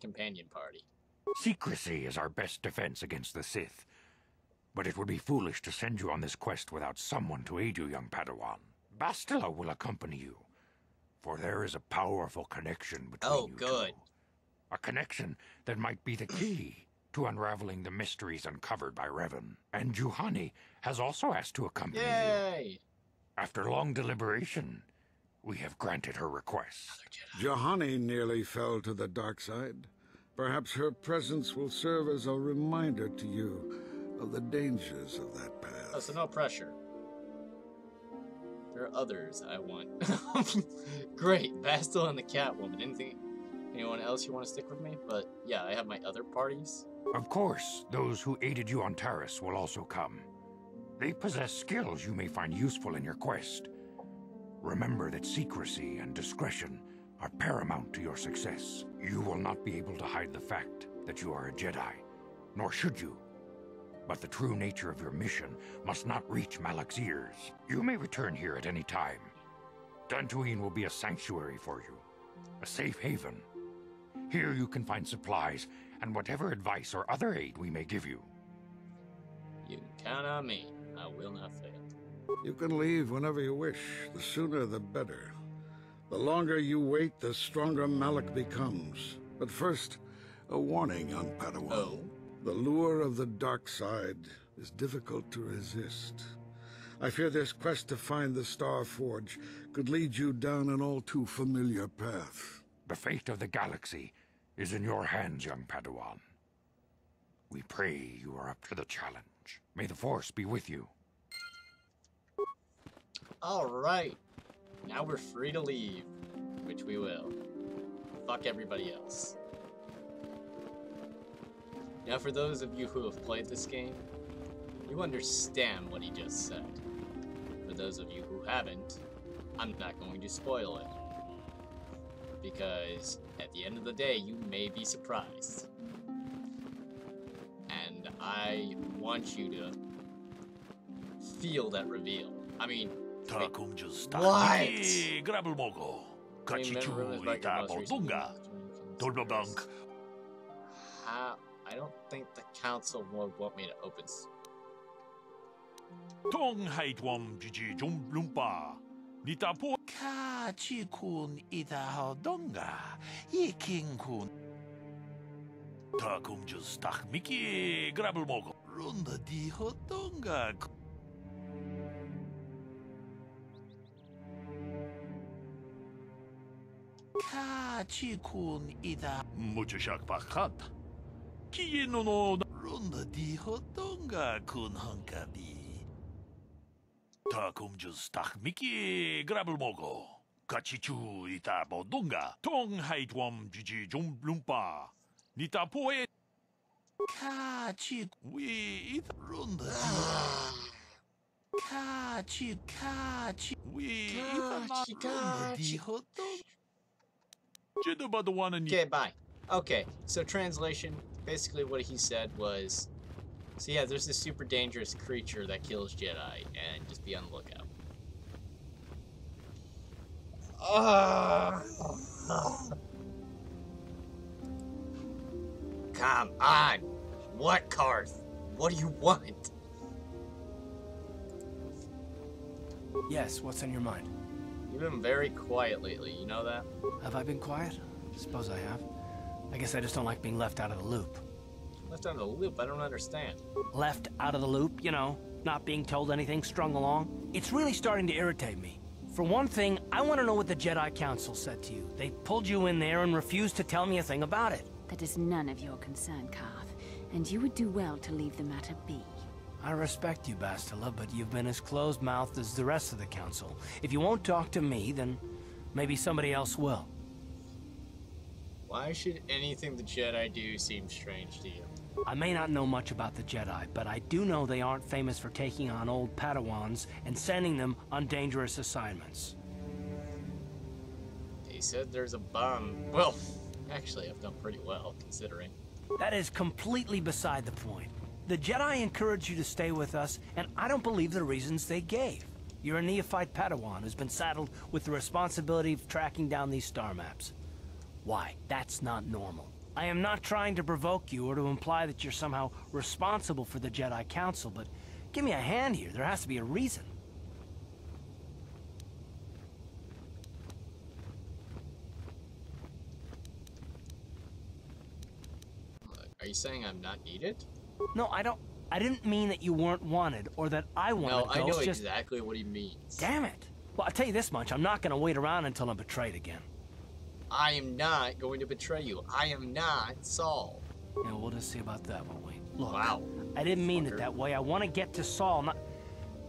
companion party. Secrecy is our best defense against the Sith. But it would be foolish to send you on this quest without someone to aid you, young Padawan. Bastila will accompany you, for there is a powerful connection between you two. A connection that might be the key to unraveling the mysteries uncovered by Revan. And Juhani has also asked to accompany you. After long deliberation, we have granted her request. Juhani nearly fell to the dark side. Perhaps her presence will serve as a reminder to you of the dangers of that path. Oh, so no pressure. There are others I want. Great, Bastila and the Catwoman. Anyone else you want to stick with me? But yeah, I have my other parties. Of course, those who aided you on Taris will also come. They possess skills you may find useful in your quest. Remember that secrecy and discretion are paramount to your success. You will not be able to hide the fact that you are a Jedi, nor should you. But the true nature of your mission must not reach Malak's ears. You may return here at any time. Dantooine will be a sanctuary for you, a safe haven. Here you can find supplies and whatever advice or other aid we may give you. You can count on me. I will not fail. You can leave whenever you wish. The sooner the better. The longer you wait, the stronger Malak becomes. But first, a warning, young Padawan. Oh. The lure of the dark side is difficult to resist. I fear this quest to find the Star Forge could lead you down an all too familiar path. The fate of the galaxy is in your hands, young Padawan. We pray you are up to the challenge. May the Force be with you. Alright. Now we're free to leave. Which we will. Fuck everybody else. Now for those of you who have played this game, you understand what he just said. For those of you who haven't, I'm not going to spoil it. Because at the end of the day, you may be surprised. And I want you to feel that reveal. I mean, what? How? I don't think the council would want me to open. Tong haitwam jiji jum lumpa. Nita po. Ka chi kun ita hodonga. Ye king kun. Ta kum just tak miki grabel mogo. Runda di hodonga. Ka chi kun ita. Mucho shak pakat. Ki no no. Runda di hodonga kun hankabi. Ta kum just tak miki grabel mogo. Kachichu ita bodunga. Tong haitwam jiji jum lumpa. Nita poe. Kachi we it runda. Kachi we it Okay, bye. Okay, so translation, basically what he said was, so yeah, there's this super dangerous creature that kills Jedi, and just be on the lookout. Come on! What, Karth? What do you want? Yes, what's on your mind? You've been very quiet lately, you know that? Have I been quiet? Suppose I have. I guess I just don't like being left out of the loop. Left out of the loop? I don't understand. Left out of the loop, you know, not being told anything, strung along. It's really starting to irritate me. For one thing, I want to know what the Jedi Council said to you. They pulled you in there and refused to tell me a thing about it. That is none of your concern, Karth, and you would do well to leave the matter be. I respect you, Bastila, but you've been as closed-mouthed as the rest of the Council. If you won't talk to me, then maybe somebody else will. Why should anything the Jedi do seem strange to you? I may not know much about the Jedi, but I do know they aren't famous for taking on old Padawans and sending them on dangerous assignments. They said there's a bomb. Well, actually, I've done pretty well, considering. That is completely beside the point. The Jedi encouraged you to stay with us, and I don't believe the reasons they gave. You're a neophyte Padawan who's been saddled with the responsibility of tracking down these star maps. Why? That's not normal. I am not trying to provoke you or to imply that you're somehow responsible for the Jedi Council, but give me a hand here. There has to be a reason. Are you saying I'm not needed? No, I didn't mean that you weren't wanted or that I wanted No, to I go. know Just... exactly what he means. Damn it. Well, I'll tell you this much. I'm not going to wait around until I'm betrayed again. I am not going to betray you. I am not Saul. Yeah, we'll just see about that, won't we? Look, wow. I didn't mean it that way. I want to get to Saul, not...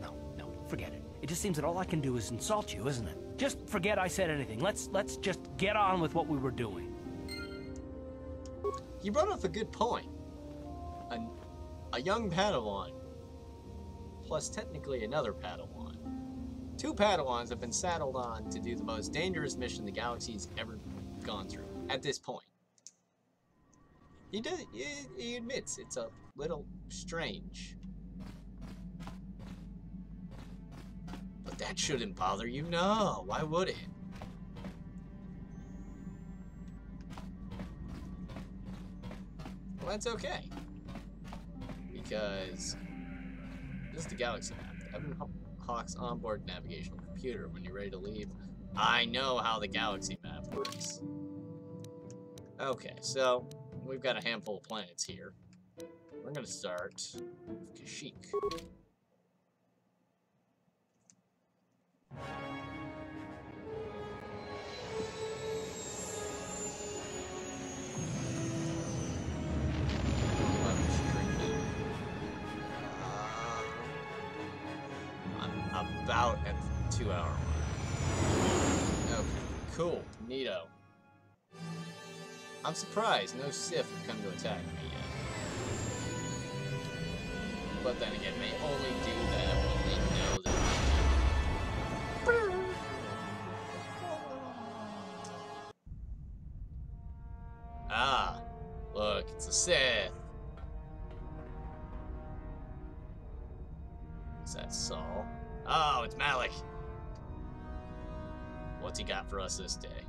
No, forget it. It just seems that all I can do is insult you, isn't it? Just forget I said anything. Let's just get on with what we were doing. You brought up a good point. A young Padawan, plus technically another Padawan. Two Padawans have been saddled on to do the most dangerous mission the galaxy's ever gone through, at this point. He admits it's a little strange. But that shouldn't bother you, no, why would it? Well, that's okay. Because this is the galaxy map. Evan Hawk's onboard navigational computer. When you're ready to leave, I know how the galaxy map works. Okay, so we've got a handful of planets here. We're gonna start with Kashyyyk. About at the 2 hour mark. Okay, cool, neato. I'm surprised no Sith have come to attack me yet. But then again, they only do that when they know that. Ah, look, it's a Sith. Is that Saul? Oh, it's Malik. What's he got for us this day?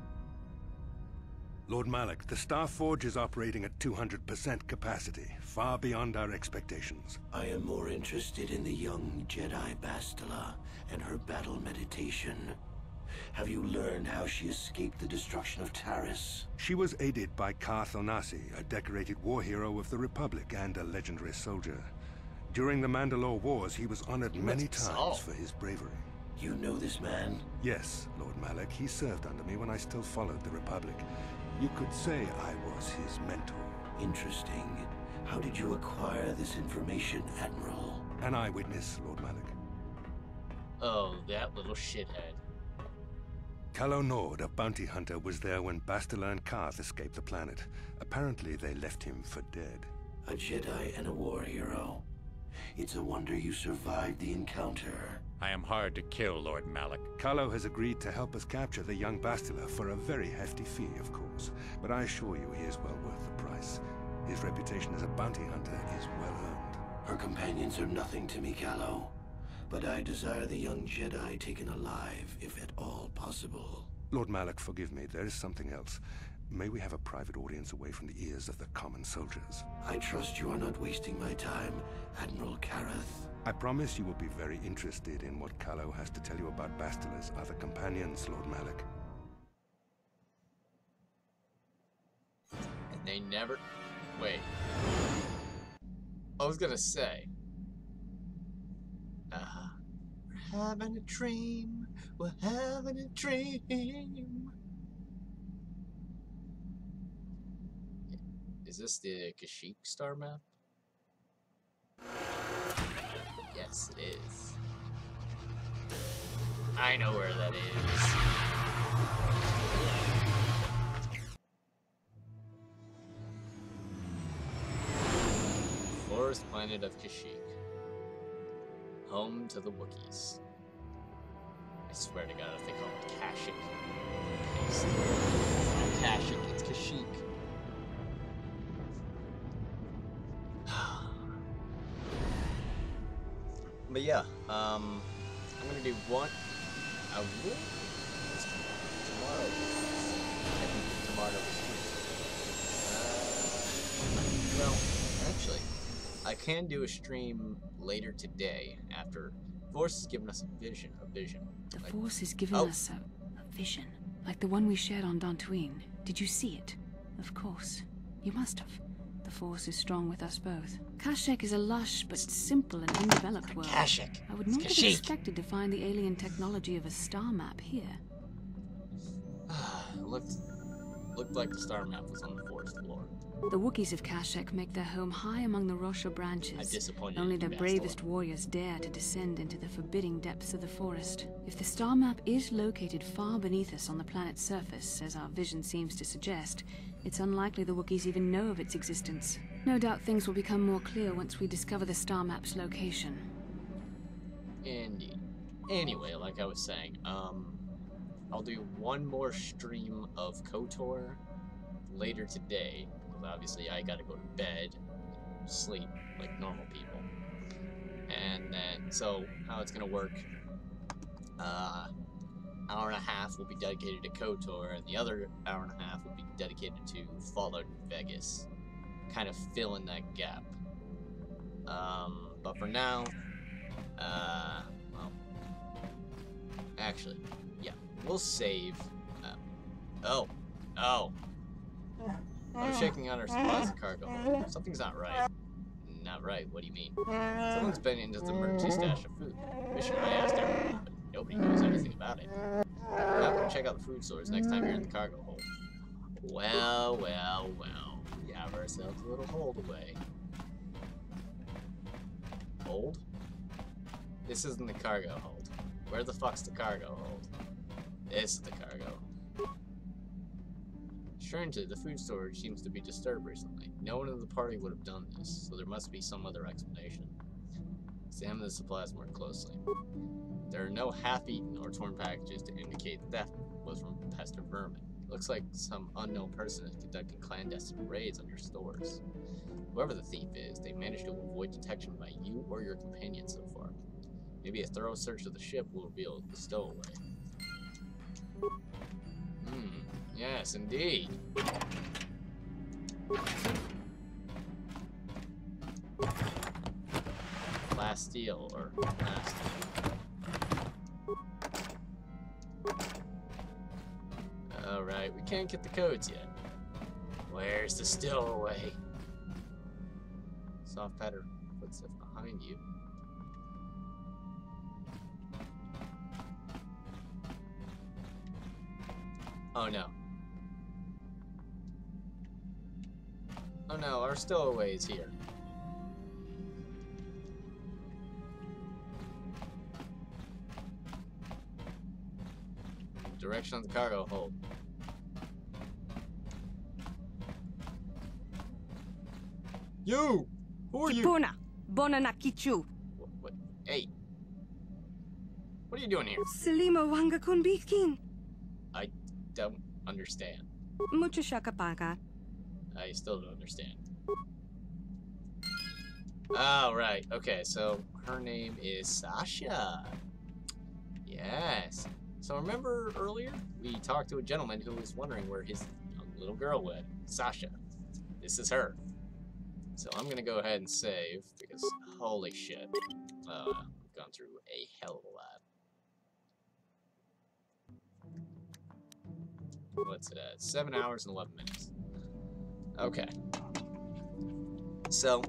Lord Malik, the Star Forge is operating at 200% capacity, far beyond our expectations. I am more interested in the young Jedi Bastila and her battle meditation. Have you learned how she escaped the destruction of Taris? She was aided by Karth Onasi, a decorated war hero of the Republic and a legendary soldier. During the Mandalore Wars, he was honored many times for his bravery. You know this man? Yes, Lord Malik. He served under me when I still followed the Republic. You could say I was his mentor. Interesting. How did you acquire this information, Admiral? An eyewitness, Lord Malik. Oh, that little shithead. Calo Nord, a bounty hunter, was there when Bastila and Karth escaped the planet. Apparently, they left him for dead. A Jedi and a war hero. It's a wonder you survived the encounter. I am hard to kill, Lord Malik. Calo has agreed to help us capture the young Bastila for a very hefty fee, of course. But I assure you he is well worth the price. His reputation as a bounty hunter is well earned. Her companions are nothing to me, Calo. But I desire the young Jedi taken alive, if at all possible. Lord Malak, forgive me. There is something else. May we have a private audience away from the ears of the common soldiers? I trust you are not wasting my time, Admiral Kareth. I promise you will be very interested in what Kallo has to tell you about Bastila's other companions, Lord Malak. And they never... Wait. I was gonna say... we're having a dream. We're having a dream. Is this the Kashyyyk star map? Yes, it is. I know where that is. Forest planet of Kashyyyk. Home to the Wookiees. I swear to God, if they call it Kashyyyk. It's not Kashyyyk, it's Kashyyyk. But yeah, I'm gonna do one. I will tomorrow. I think tomorrow is well, actually, I can do a stream later today after Force has given us a vision. The Force has given us a vision, like the one we shared on Dantooine. Did you see it? Of course, you must have. The Force is strong with us both. Kashyyyk is a lush but simple and undeveloped world. Kashyyyk. I would not have expected to find the alien technology of a star map here. Looked like the star map was on the forest floor. The Wookiees of Kashyyyk make their home high among the Rosha branches. Only the bravest warriors dare to descend into the forbidding depths of the forest. If the star map is located far beneath us on the planet's surface, as our vision seems to suggest, it's unlikely the Wookiees even know of its existence. No doubt things will become more clear once we discover the star map's location. Indeed. Anyway, like I was saying, I'll do one more stream of KoToR later today. Obviously, I gotta go to bed, sleep like normal people. And then, so how it's gonna work, hour and a half will be dedicated to KoToR, and the other hour and a half will be dedicated to Fallout New Vegas. Kind of fill in that gap. But for now, well, actually, yeah, we'll save, I'm checking on our supplies and cargo hold. Something's not right. Not right, what do you mean? Someone's been into the emergency stash of food. Mission I asked everyone, but nobody knows anything about it. Have to check out the food stores next time you're in the cargo hold. Well, we have ourselves a little hold away. Hold? This isn't the cargo hold. Where the fuck's the cargo hold? This is the cargo. Strangely, the food storage seems to be disturbed recently. No one in the party would have done this, so there must be some other explanation. Examine the supplies more closely. There are no half-eaten or torn packages to indicate theft was from pest or vermin. It looks like some unknown person is conducting clandestine raids on your stores. Whoever the thief is, they managed to avoid detection by you or your companion so far. Maybe a thorough search of the ship will reveal the stowaway. Yes, indeed. Plasteel or plastic. Alright, we can't get the codes yet. Where's the stowaway? Soft pattern footsteps behind you. Oh no. Oh no, our stowaway is here. Direction of the cargo hold. You! Who are you? Kipuna, Bonanakichu. What? Hey. What are you doing here? Selima Wanga Kunbikin. I don't understand. Mucho shakapaka. I still don't understand. Oh, right. Okay, so her name is Sasha. Yes. So remember earlier, we talked to a gentleman who was wondering where his young little girl went, Sasha. This is her. So I'm gonna go ahead and save, because holy shit. I've gone through a hell of a lot. What's it at? 7 hours and 11 minutes. Okay. So,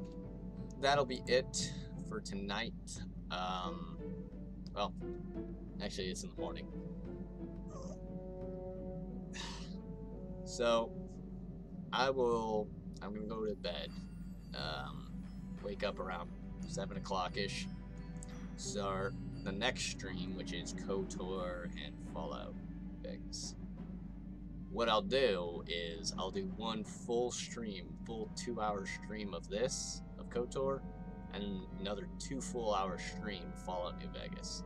that'll be it for tonight. Well, actually it's in the morning. So, I'm gonna go to bed. Wake up around 7 o'clock-ish. Start the next stream, which is KoToR and Fallout Vegas. What I'll do is I'll do one full 2-hour stream of this, of KoToR, and another 2 full-hour stream Fallout New Vegas.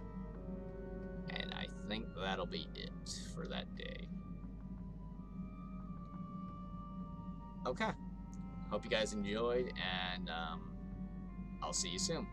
And I think that'll be it for that day. Okay. Hope you guys enjoyed, and I'll see you soon.